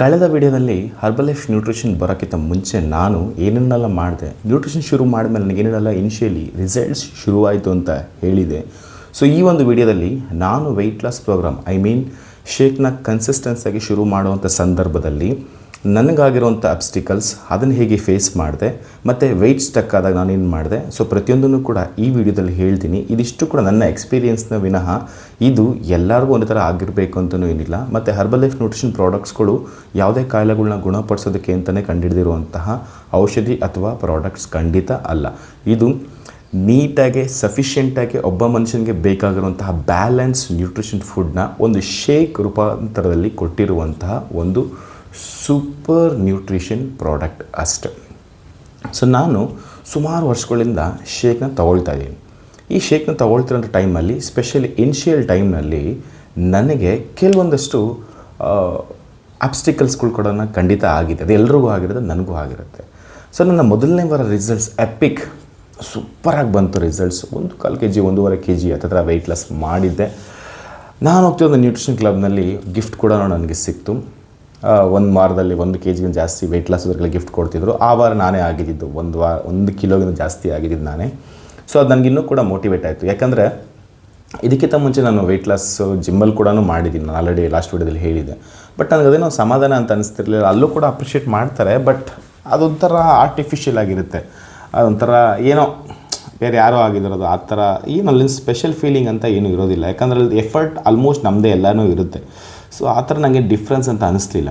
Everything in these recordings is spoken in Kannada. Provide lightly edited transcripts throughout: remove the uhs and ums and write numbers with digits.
ಕಳೆದ ವಿಡಿಯೋದಲ್ಲಿ ಹರ್ಬಲೈಫ್ ನ್ಯೂಟ್ರಿಷನ್ ಬರೋಕ್ಕಿಂತ ಮುಂಚೆ ನಾನು ಏನೇನೆಲ್ಲ ಮಾಡಿದೆ, ನ್ಯೂಟ್ರಿಷನ್ ಶುರು ಮಾಡಿದ್ಮೇಲೆ ನನಗೇನೆಲ್ಲ ಇನಿಷಿಯಲಿ ರಿಸಲ್ಟ್ಸ್ ಶುರುವಾಯಿತು ಅಂತ ಹೇಳಿದೆ. ಸೊ ಈ ಒಂದು ವಿಡಿಯೋದಲ್ಲಿ ನಾನು ವೆಯ್ಟ್ ಲಾಸ್ ಪ್ರೋಗ್ರಾಮ್ ಶೇಕ್ನ ಕನ್ಸಿಸ್ಟೆನ್ಸಾಗಿ ಶುರು ಮಾಡುವಂಥ ಸಂದರ್ಭದಲ್ಲಿ ನನಗಾಗಿರುವಂಥ ಅಬ್ಸ್ಟಿಕಲ್ಸ್ ಅದನ್ನು ಹೇಗೆ ಫೇಸ್ ಮಾಡಿದೆ ಮತ್ತು ವೆಯ್ಟ್ ಸ್ಟಕ್ ಆದಾಗ ನಾನೇನು ಮಾಡಿದೆ, ಸೊ ಪ್ರತಿಯೊಂದನ್ನು ಕೂಡ ಈ ವಿಡಿಯೋದಲ್ಲಿ ಹೇಳ್ತೀನಿ. ಇದಿಷ್ಟು ಕೂಡ ನನ್ನ ಎಕ್ಸ್ಪೀರಿಯೆನ್ಸ್ನ ವಿನಃ ಇದು ಎಲ್ಲರಿಗೂ ಒಂದೇ ಥರ ಆಗಿರಬೇಕು ಅಂತಲೂ ಏನಿಲ್ಲ. ಮತ್ತು ಹರ್ಬಲೈಫ್ ನ್ಯೂಟ್ರಿಷನ್ ಪ್ರಾಡಕ್ಟ್ಸ್ಗಳು ಯಾವುದೇ ಕಾಯಿಲೆಗಳನ್ನ ಗುಣಪಡಿಸೋದಕ್ಕೆ ಅಂತಲೇ ಕಂಡುಹಿಡಿದಿರುವಂತಹ ಔಷಧಿ ಅಥವಾ ಪ್ರಾಡಕ್ಟ್ಸ್ ಖಂಡಿತ ಅಲ್ಲ. ಇದು ನೀಟಾಗಿ ಸಫಿಷಿಯೆಂಟಾಗಿ ಒಬ್ಬ ಮನುಷ್ಯನಿಗೆ ಬೇಕಾಗಿರುವಂತಹ ಬ್ಯಾಲೆನ್ಸ್ ನ್ಯೂಟ್ರಿಷನ್ ಫುಡ್ನ ಒಂದು ಶೇಕ್ ರೂಪಾಂತರದಲ್ಲಿ ಕೊಟ್ಟಿರುವಂತಹ ಒಂದು ಸೂಪರ್ ನ್ಯೂಟ್ರಿಷನ್ ಪ್ರಾಡಕ್ಟ್ ಅಷ್ಟೆ. ಸೊ ನಾನು ಸುಮಾರು ವರ್ಷಗಳಿಂದ ಶೇಕ್ನ ತೊಗೊಳ್ತಾ ಇದ್ದೀನಿ. ಈ ಶೇಕ್ನ ತೊಗೊಳ್ತಿರೋಂಥ ಟೈಮಲ್ಲಿ, ಸ್ಪೆಷಲಿ ಇನಿಷಿಯಲ್ ಟೈಮ್ನಲ್ಲಿ ನನಗೆ ಕೆಲವೊಂದಷ್ಟು ಅಬ್ಸ್ಟಿಕಲ್ಸ್ಗಳು ಕೂಡ ಖಂಡಿತ ಆಗಿದೆ. ಅದು ಎಲ್ರಿಗೂ ಆಗಿರುತ್ತೆ, ನನಗೂ ಆಗಿರುತ್ತೆ. ಸೊ ನನ್ನ ಮೊದಲನೇ ವಾರ ರಿಸಲ್ಟ್ಸ್ ಎಪಿಕ್ ಸೂಪರಾಗಿ ಬಂತು. ರಿಸಲ್ಟ್ಸ್ 1.25 kg 1.5 kg ಹತ್ತಿರ ವೆಯ್ಟ್ ಲಾಸ್ ಮಾಡಿದ್ದೆ. ನಾನು ಹೋಗ್ತಿರೋ ನ್ಯೂಟ್ರಿಷನ್ ಕ್ಲಬ್ನಲ್ಲಿ ಗಿಫ್ಟ್ ಕೂಡ ನನಗೆ ಸಿಕ್ತು. ಒಂದು ವಾರದಲ್ಲಿ 1 kg ಜಾಸ್ತಿ ವೆಯ್ಟ್ ಲಾಸ್ ಗಿಫ್ಟ್ ಕೊಡ್ತಿದ್ರು. ಆ ವಾರ ನಾನೇ ಆಗಿದ್ದು 1 ಕಿಲೋಗಿಂತ ಜಾಸ್ತಿ ಆಗಿದ್ದು ನಾನೇ. ಸೊ ಅದು ನನಗಿನ್ನೂ ಕೂಡ ಮೋಟಿವೇಟ್ ಆಯಿತು. ಯಾಕಂದರೆ ಇದಕ್ಕಿಂತ ಮುಂಚೆ ನಾನು ವೆಯ್ಟ್ ಲಾಸ್ ಜಿಮ್ಮಲ್ಲಿ ಕೂಡ ಮಾಡಿದ್ದೀನಿ. ನಾನು ಆಲ್ರೆಡಿ ಲಾಸ್ಟ್ ವಿಡಿಯೋದಲ್ಲಿ ಹೇಳಿದ್ದೆ. ಬಟ್ ನನಗೆ ಅದೇನೋ ಸಮಾಧಾನ ಅಂತ ಅನಿಸ್ತಿರ್ಲಿಲ್ಲ. ಅಲ್ಲೂ ಕೂಡ ಅಪ್ರಿಷಿಯೇಟ್ ಮಾಡ್ತಾರೆ, ಬಟ್ ಅದೊಂಥರ ಆರ್ಟಿಫಿಷಿಯಲ್ ಆಗಿರುತ್ತೆ. ಅದೊಂಥರ ಏನೋ ಬೇರೆ ಯಾರೋ ಆಗಿರೋದು ಆ ಥರ ಏನು ಅಲ್ಲಿನ ಸ್ಪೆಷಲ್ ಫೀಲಿಂಗ್ ಅಂತ ಏನೂ ಇರೋದಿಲ್ಲ. ಯಾಕಂದರೆ ಅಲ್ಲಿ ಎಫರ್ಟ್ ಆಲ್ಮೋಸ್ಟ್ ನಮ್ಮದೇ ಎಲ್ಲನೂ ಇರುತ್ತೆ. ಸೊ ಆ ಥರ ನನಗೆ ಡಿಫ್ರೆನ್ಸ್ ಅಂತ ಅನ್ನಿಸ್ಲಿಲ್ಲ.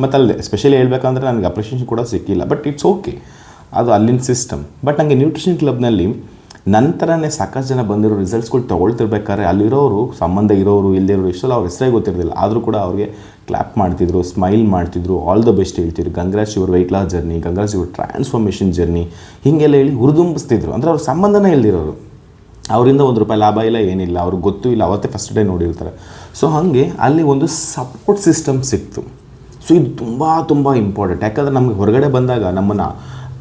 ಮತ್ತು ಅಲ್ಲಿ ಸ್ಪೆಷಲಿ ಹೇಳ್ಬೇಕಂದ್ರೆ ನನಗೆ ಅಪ್ರಿಷಿಯೇಷನ್ ಕೂಡ ಸಿಕ್ಕಿಲ್ಲ. ಬಟ್ ಇಟ್ಸ್ ಓಕೆ, ಅದು ಅಲ್ಲಿನ ಸಿಸ್ಟಮ್. ಬಟ್ ನನಗೆ ನ್ಯೂಟ್ರಿಷನ್ ಕ್ಲಬ್ನಲ್ಲಿ ನಂತರನೇ ಸಾಕಷ್ಟು ಜನ ಬಂದಿರೋ ರಿಸಲ್ಟ್ಸ್ಗಳು ತೊಗೊಳ್ತಿರ್ಬೇಕಾದ್ರೆ ಅಲ್ಲಿರೋರು ಸಂಬಂಧ ಇರೋರು ಇಲ್ಲದಿರೋರು ಎಷ್ಟೆಲ್ಲ ಅವ್ರ ಹೆಸರೇ ಗೊತ್ತಿರೋದಿಲ್ಲ. ಆದರೂ ಕೂಡ ಅವ್ರಿಗೆ ಕ್ಲ್ಯಾಪ್ ಮಾಡ್ತಿದ್ರು, ಸ್ಮೈಲ್ ಮಾಡ್ತಿದ್ರು, ಆಲ್ ದ ಬೆಸ್ಟ್ ಹೇಳ್ತಿದ್ರು, congrats your weight loss journey, congrats your transformation journey, ಹೀಗೆಲ್ಲ ಹೇಳಿ ಹುರಿದುಂಬಿಸ್ತಿದ್ರು. ಅಂದರೆ ಅವ್ರ ಸಂಬಂಧನೇ ಇಲ್ದಿರೋರು, ಅವರಿಂದ ₹1 ಲಾಭ ಇಲ್ಲ, ಏನಿಲ್ಲ, ಅವ್ರಿಗೆ ಗೊತ್ತೂ ಇಲ್ಲ, ಅವತ್ತೇ ಫಸ್ಟ್ ಡೇ ನೋಡಿರ್ತಾರೆ. ಸೊ ಹಾಗೆ ಅಲ್ಲಿ ಒಂದು ಸಪೋರ್ಟ್ ಸಿಸ್ಟಮ್ ಸಿಕ್ತು. ಸೊ ಇದು ತುಂಬ ಇಂಪಾರ್ಟೆಂಟ್. ಯಾಕಂದರೆ ನಮಗೆ ಹೊರಗಡೆ ಬಂದಾಗ ನಮ್ಮನ್ನು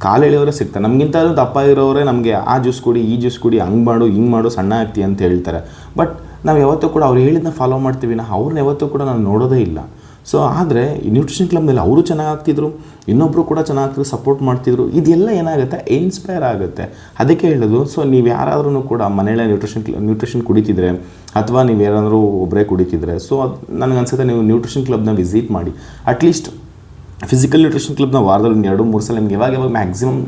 ಕಾಲು ಎಳೆಯವರೇ ಸಿಗ್ತಾರೆ. ನಮಗಿಂತ ದಪ್ಪ ಇರೋರೇ ನಮಗೆ ಆ ಜ್ಯೂಸ್ ಕುಡಿ, ಈ ಜ್ಯೂಸ್ ಕುಡಿ, ಹಂಗೆ ಮಾಡು, ಹಿಂಗೆ ಮಾಡು, ಸಣ್ಣ ಆಗ್ತೀಯ ಅಂತ ಹೇಳ್ತಾರೆ. ಬಟ್ ನಾವು ಯಾವತ್ತೂ ಕೂಡ ಅವ್ರು ಹೇಳಿದ್ದನ್ನ ಫಾಲೋ ಮಾಡ್ತೀವಿ, ಅವ್ರನ್ನ ಯಾವತ್ತೂ ಕೂಡ ನಾನು ನೋಡೋದೇ ಇಲ್ಲ. ಸೊ ಆದರೆ ಈ ನ್ಯೂಟ್ರಿಷನ್ ಕ್ಲಬ್ನಲ್ಲಿ ಅವರು ಚೆನ್ನಾಗಾಗ್ತಿದ್ರು, ಇನ್ನೊಬ್ಬರು ಕೂಡ ಚೆನ್ನಾಗ್ತಿದ್ರು, ಸಪೋರ್ಟ್ ಮಾಡ್ತಿದ್ರು. ಇದೆಲ್ಲ ಏನಾಗುತ್ತೆ, ಇನ್ಸ್ಪೈರ್ ಆಗುತ್ತೆ. ಅದಕ್ಕೆ ಹೇಳೋದು. ಸೊ ನೀವು ಯಾರಾದ್ರೂ ಕೂಡ ಮನೆಯಲ್ಲೇ ನ್ಯೂಟ್ರಿಷನ್ ಕುಡಿತಿದ್ರೆ, ಅಥವಾ ನೀವು ಯಾರಾದರೂ ಒಬ್ಬರೇ ಕುಡಿತಿದ್ರೆ, ಸೊ ಅದು ನನಗನ್ಸುತ್ತೆ ನೀವು ನ್ಯೂಟ್ರಿಷನ್ ಕ್ಲಬ್ನ ವಿಸಿಟ್ ಮಾಡಿ. ಅಟ್ಲೀಸ್ಟ್ ಫಿಸಿಕಲ್ ನ್ಯೂಟ್ರಿಷನ್ ಕ್ಲಬ್ನ ವಾರದಲ್ಲಿ 2-3 ಸಲ ನಿಮ್ಗೆ ಯಾವಾಗ ಮ್ಯಾಕ್ಸಿಮಮ್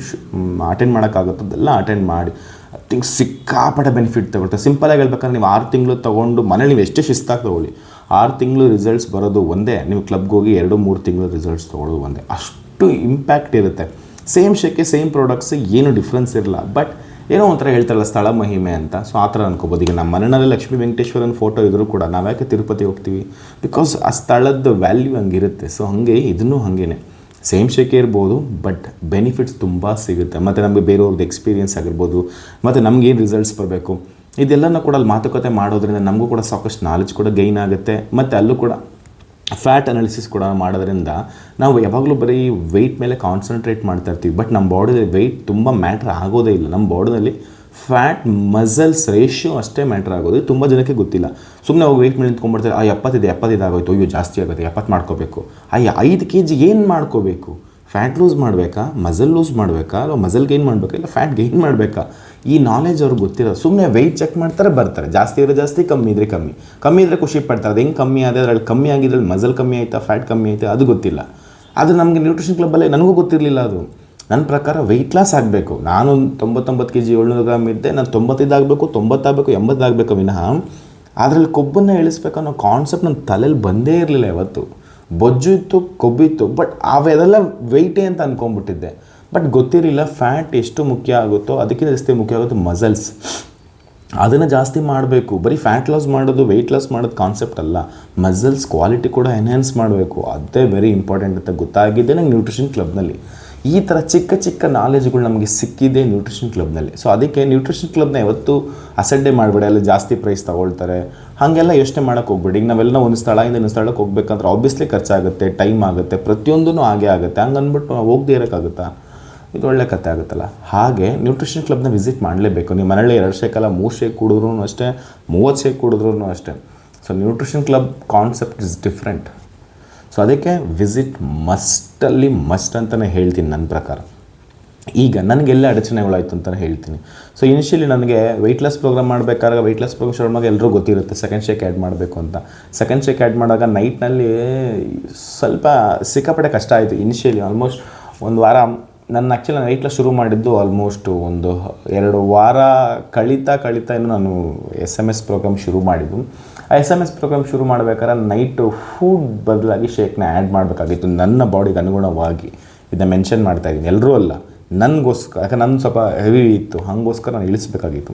ಅಟೆಂಡ್ ಮಾಡೋಕ್ಕಾಗುತ್ತೋ ಅದೆಲ್ಲ ಅಟೆಂಡ್ ಮಾಡಿ. ಐ ಥಿಂಕ್ ಸಿಕ್ಕಾಪಟ್ಟೆ ಬೆನಿಫಿಟ್ ತಗೊಳ್ತಾರೆ. ಸಿಂಪಲಾಗಿ ಹೇಳ್ಬೇಕಂದ್ರೆ ನೀವು 6 ತಿಂಗಳು ತೊಗೊಂಡು ಮನೇಲಿ ನೀವು ಎಷ್ಟೇ ಶಿಸ್ತಾಗಿ ತೊಗೊಳ್ಳಿ, 6 ತಿಂಗಳು ರಿಸಲ್ಟ್ಸ್ ಬರೋದು ಒಂದೇ, ನೀವು ಕ್ಲಬ್ಗೆ ಹೋಗಿ 2-3 ತಿಂಗಳು ರಿಸಲ್ಟ್ಸ್ ತೊಗೊಳ್ಳೋದು ಒಂದೇ. ಅಷ್ಟು ಇಂಪ್ಯಾಕ್ಟ್ ಇರುತ್ತೆ. ಸೇಮ್ ಶೇಕೆ ಸೇಮ್ ಪ್ರಾಡಕ್ಟ್ಸ್, ಏನು ಡಿಫ್ರೆನ್ಸ್ ಇರಲ್ಲ. ಬಟ್ ಏನೋ ಒಂಥರ ಹೇಳ್ತಾರಲ್ಲ ಸ್ಥಳ ಮಹಿಮೆ ಅಂತ. ಸೊ ಆ ಥರ ಅನ್ಕೋಬೋದು. ಈಗ ನಮ್ಮ ಮನೆಯಲ್ಲಿ ಲಕ್ಷ್ಮೀ ವೆಂಕಟೇಶ್ವರನ ಫೋಟೋ ಇದ್ದರೂ ಕೂಡ ನಾವು ಯಾಕೆ ತಿರುಪತಿ ಹೋಗ್ತೀವಿ? ಬಿಕಾಸ್ ಆ ಸ್ಥಳದ ವ್ಯಾಲ್ಯೂ ಹಂಗಿರುತ್ತೆ. ಸೊ ಹಾಗೆ ಇದನ್ನೂ ಹಾಗೇ ಸೇಮ್ ಶೇಕೆ ಇರ್ಬೋದು, ಬಟ್ ಬೆನಿಫಿಟ್ಸ್ ತುಂಬ ಸಿಗುತ್ತೆ. ಮತ್ತು ನಮಗೆ ಬೇರೆಯವ್ರದ್ದು ಎಕ್ಸ್ಪೀರಿಯೆನ್ಸ್ ಆಗಿರ್ಬೋದು, ಮತ್ತು ನಮಗೇನು ರಿಸಲ್ಟ್ಸ್ ಬರಬೇಕು, ಇದೆಲ್ಲನೂ ಕೂಡ ಅಲ್ಲಿ ಮಾತುಕತೆ ಮಾಡೋದ್ರಿಂದ ನಮಗೂ ಕೂಡ ಸಾಕಷ್ಟು ನಾಲೆಜ್ ಕೂಡ ಗೈನ್ ಆಗುತ್ತೆ. ಮತ್ತು ಅಲ್ಲೂ ಕೂಡ ಫ್ಯಾಟ್ ಅನಾಲಿಸಿಸ್ ಕೂಡ ಮಾಡೋದ್ರಿಂದ ನಾವು ಯಾವಾಗಲೂ ಬರೀ ವೆಯ್ಟ್ ಮೇಲೆ ಕಾನ್ಸಂಟ್ರೇಟ್ ಮಾಡ್ತಾ ಇರ್ತೀವಿ. ಬಟ್ ನಮ್ಮ ಬಾಡಿಯಲ್ಲಿ ವೆಯ್ಟ್ ತುಂಬ ಮ್ಯಾಟ್ರ್ ಆಗೋದೇ ಇಲ್ಲ. ನಮ್ಮ ಬಾಡಿನಲ್ಲಿ ಫ್ಯಾಟ್ ಮಸಲ್ಸ್ ರೇಷಿಯೋ ಅಷ್ಟೇ ಮ್ಯಾಟ್ರ್ ಆಗೋದು. ತುಂಬ ಜನಕ್ಕೆ ಗೊತ್ತಿಲ್ಲ. ಸುಮ್ಮನೆ ಹೋಗಿ ವೆಯ್ಟ್ ಮೇಲೆ ನಿಂತ್ಕೊಂಡ್ಬಿಡ್ತಾರೆ. 70 ಆಗೋಯ್ತು, ಅಯ್ಯೋ ಜಾಸ್ತಿ ಆಗುತ್ತೆ, 70 ಮಾಡ್ಕೋಬೇಕು. 5 kg ಏನು ಮಾಡ್ಕೋಬೇಕು? ಫ್ಯಾಟ್ ಲೂಸ್ ಮಾಡಬೇಕಾ, ಮಸಲ್ ಲೂಸ್ ಮಾಡಬೇಕಾ, ಅಥವಾ ಮಸಲ್ ಗೈನ್ ಮಾಡಬೇಕಾ, ಇಲ್ಲ ಫ್ಯಾಟ್ ಗೈನ್ ಮಾಡಬೇಕಾ? ಈ ನಾಲೆಜ್ ಅವ್ರಿಗೆ ಗೊತ್ತಿರೋದು. ಸುಮ್ಮನೆ ವೆಯ್ಟ್ ಚೆಕ್ ಮಾಡ್ತಾರೆ, ಬರ್ತಾರೆ. ಜಾಸ್ತಿ ಇದ್ರೆ ಜಾಸ್ತಿ, ಕಮ್ಮಿ ಇದ್ದರೆ ಕಮ್ಮಿ ಇದ್ದರೆ ಖುಷಿ ಪಡ್ತಾರೆ. ಅದು ಹೆಂಗೆ ಕಮ್ಮಿ ಆದರೆ ಅದ್ರಲ್ಲಿ ಕಮ್ಮಿ ಆಗಿದ್ರಲ್ಲಿ ಮಸಲ್ ಕಮ್ಮಿ ಆಯಿತಾ, ಫ್ಯಾಟ್ ಕಮ್ಮಿ ಆಯಿತಾ, ಅದು ಗೊತ್ತಿಲ್ಲ. ಅದು ನಮಗೆ ನ್ಯೂಟ್ರಿಷನ್ ಕ್ಲಬ್ಬಲ್ಲೇ ನನಗೂ ಗೊತ್ತಿರಲಿಲ್ಲ. ಅದು ನನ್ನ ಪ್ರಕಾರ ವೆಯ್ಟ್ ಲಾಸ್ ಆಗಬೇಕು. ನಾನು 99 kg 700 ಗ್ರಾಮ್ ಇದ್ದೆ, ನಾನು 95 ಆಗಬೇಕು, 90 ಆಗಬೇಕು, 80 ಆಗಬೇಕು ವಿನಃ ಅದರಲ್ಲಿ ಕೊಬ್ಬನ್ನು ಇಳಿಸ್ಬೇಕು ಅನ್ನೋ ಕಾನ್ಸೆಪ್ಟ್ ನನ್ನ ತಲೆಯಲ್ಲಿ ಬಂದೇ ಇರಲಿಲ್ಲ ಯಾವತ್ತು. ಬೊಜ್ಜು ಇತ್ತು, ಕೊಬ್ಬಿತ್ತು, ಬಟ್ ಅವೆಲ್ಲ ವೆಯ್ಟೇ ಅಂತ ಅಂದ್ಕೊಂಡ್ಬಿಟ್ಟಿದ್ದೆ. ಬಟ್ ಗೊತ್ತಿರಲಿಲ್ಲ ಫ್ಯಾಟ್ ಎಷ್ಟು ಮುಖ್ಯ ಆಗುತ್ತೋ ಅದಕ್ಕಿಂತ ಜಾಸ್ತಿ ಮುಖ್ಯ ಆಗುತ್ತೆ ಮಸಲ್ಸ್. ಅದನ್ನು ಜಾಸ್ತಿ ಮಾಡಬೇಕು. ಬರೀ ಫ್ಯಾಟ್ ಲಾಸ್ ಮಾಡೋದು, ವೆಯ್ಟ್ ಲಾಸ್ ಮಾಡೋದು ಕಾನ್ಸೆಪ್ಟ್ ಅಲ್ಲ. ಮಸಲ್ಸ್ ಕ್ವಾಲಿಟಿ ಕೂಡ ಎನ್ಹ್ಯಾನ್ಸ್ ಮಾಡಬೇಕು. ಅದೇ ವೆರಿ ಇಂಪಾರ್ಟೆಂಟ್ ಅಂತ ಗೊತ್ತಾಗಿದೆ ನಂಗೆ ನ್ಯೂಟ್ರಿಷನ್ ಕ್ಲಬ್ನಲ್ಲಿ. ಈ ಥರ ಚಿಕ್ಕ ನಾಲೆಜ್ಗಳು ನಮಗೆ ಸಿಕ್ಕಿದೆ ನ್ಯೂಟ್ರಿಷನ್ ಕ್ಲಬ್ನಲ್ಲಿ. ಸೊ ಅದಕ್ಕೆ ನ್ಯೂಟ್ರಿಷನ್ ಕ್ಲಬ್ನ ಯಾವತ್ತೂ ಅಸಡ್ಡೆ ಮಾಡಬೇಡಿ. ಅಲ್ಲಿ ಜಾಸ್ತಿ ಪ್ರೈಸ್ ತೊಗೊಳ್ತಾರೆ ಹಾಗೆಲ್ಲ ಯೋಚನೆ ಮಾಡೋಕ್ಕೆ ಹೋಗ್ಬೇಡಿ. ಈಗ ನಾವೆಲ್ಲ ಒಂದು ಸ್ಥಳದಿಂದ ಇನ್ನೊಂದು ಸ್ಥಳಕ್ಕೆ ಹೋಗ್ಬೇಕಂದ್ರೆ ಆಬ್ವಿಯಸ್ಲಿ ಖರ್ಚಾಗುತ್ತೆ, ಟೈಮ್ ಆಗುತ್ತೆ, ಪ್ರತಿಯೊಂದೂ ಹಾಗೆ ಆಗುತ್ತೆ. ಹಂಗೆ ಅಂದ್ಬಿಟ್ಟು ಹೋಗದೆ ಇರೋಕ್ಕಾಗುತ್ತಾ? ಇದು ಒಳ್ಳೆ ಕತೆ ಆಗುತ್ತಲ್ಲ. ಹಾಗೆ ನ್ಯೂಟ್ರಿಷನ್ ಕ್ಲಬ್ನ ವಿಸಿಟ್ ಮಾಡಲೇಬೇಕು. ನಿಮ್ಮ ಮನೇಲಿ 2 ಶೇಕ್ ಅಲ್ಲ 3 ಶೇಕ್ ಕುಡಿದ್ರೂ ಅಷ್ಟೇ, 30 ಶೇಕ್ ಕುಡಿದ್ರೂ ಅಷ್ಟೇ. So nutrition club concept is different. So ಅದಕ್ಕೆ ವಿಸಿಟ್ ಮಸ್ಟಲ್ಲಿ ಮಸ್ಟ್ ಅಂತಲೇ ಹೇಳ್ತೀನಿ ನನ್ನ ಪ್ರಕಾರ. ಈಗ ನನಗೆಲ್ಲ ಅಡಚಣೆಗಳಾಯಿತು ಅಂತಲೇ ಹೇಳ್ತೀನಿ. ಸೊ ಇನಿಷಿಯಲಿ ನನಗೆ ವೆಯ್ಟ್ ಲಾಸ್ ಪ್ರೋಗ್ರಾಮ್ ಮಾಡಬೇಕಾದ್ರೆ ವೆಯ್ಟ್ ಲಾಸ್ ಪ್ರೋಗ್ರಾಮ್ ಶುರು ಮಾಡುವಾಗ ಎಲ್ಲರೂ ಗೊತ್ತಿರುತ್ತೆ ಸೆಕೆಂಡ್ ಶೇಕ್ ಆ್ಯಡ್ ಮಾಡಬೇಕು ಅಂತ. ಸೆಕೆಂಡ್ ಶೇಕ್ ಆ್ಯಡ್ ಮಾಡುವಾಗ ನೈಟ್ನಲ್ಲಿ ಸ್ವಲ್ಪ ಸಿಕ್ಕಾಪಟ್ಟೆ ಕಷ್ಟ ಆಯಿತು ಇನಿಷಿಯಲಿ. ಆಲ್ಮೋಸ್ಟ್ ಒಂದು ವಾರ ನನ್ನ ಆ್ಯಕ್ಚುಲಿ ನಾನು ವೆಯ್ಟ್ ಲಾಸ್ ಶುರು ಮಾಡಿದ್ದು ಆಲ್ಮೋಸ್ಟ್ ಒಂದು 2 ವಾರ ಕಳೀತಾ ಇನ್ನು ನಾನು SMS ಪ್ರೋಗ್ರಾಮ್ ಶುರು ಮಾಡಿದ್ದು. ಆ SMS ಪ್ರೋಗ್ರಾಮ್ ಶುರು ಮಾಡಬೇಕಾದ್ರೆ ನೈಟು ಫುಡ್ ಬದಲಾಗಿ ಶೇಕ್ನ ಆ್ಯಡ್ ಮಾಡಬೇಕಾಗಿತ್ತು ನನ್ನ ಬಾಡಿಗೆ ಅನುಗುಣವಾಗಿ. ಇದನ್ನ ಮೆನ್ಷನ್ ಮಾಡ್ತಾಯಿದ್ದೀನಿ, ಎಲ್ಲರೂ ಅಲ್ಲ, ನನಗೋಸ್ಕರ. ಯಾಕಂದ್ರೆ ನನ್ನ ಸ್ವಲ್ಪ ಹೆವಿ ಇತ್ತು, ಹಾಗೋಸ್ಕರ ನಾನು ಇಳಿಸ್ಬೇಕಾಗಿತ್ತು.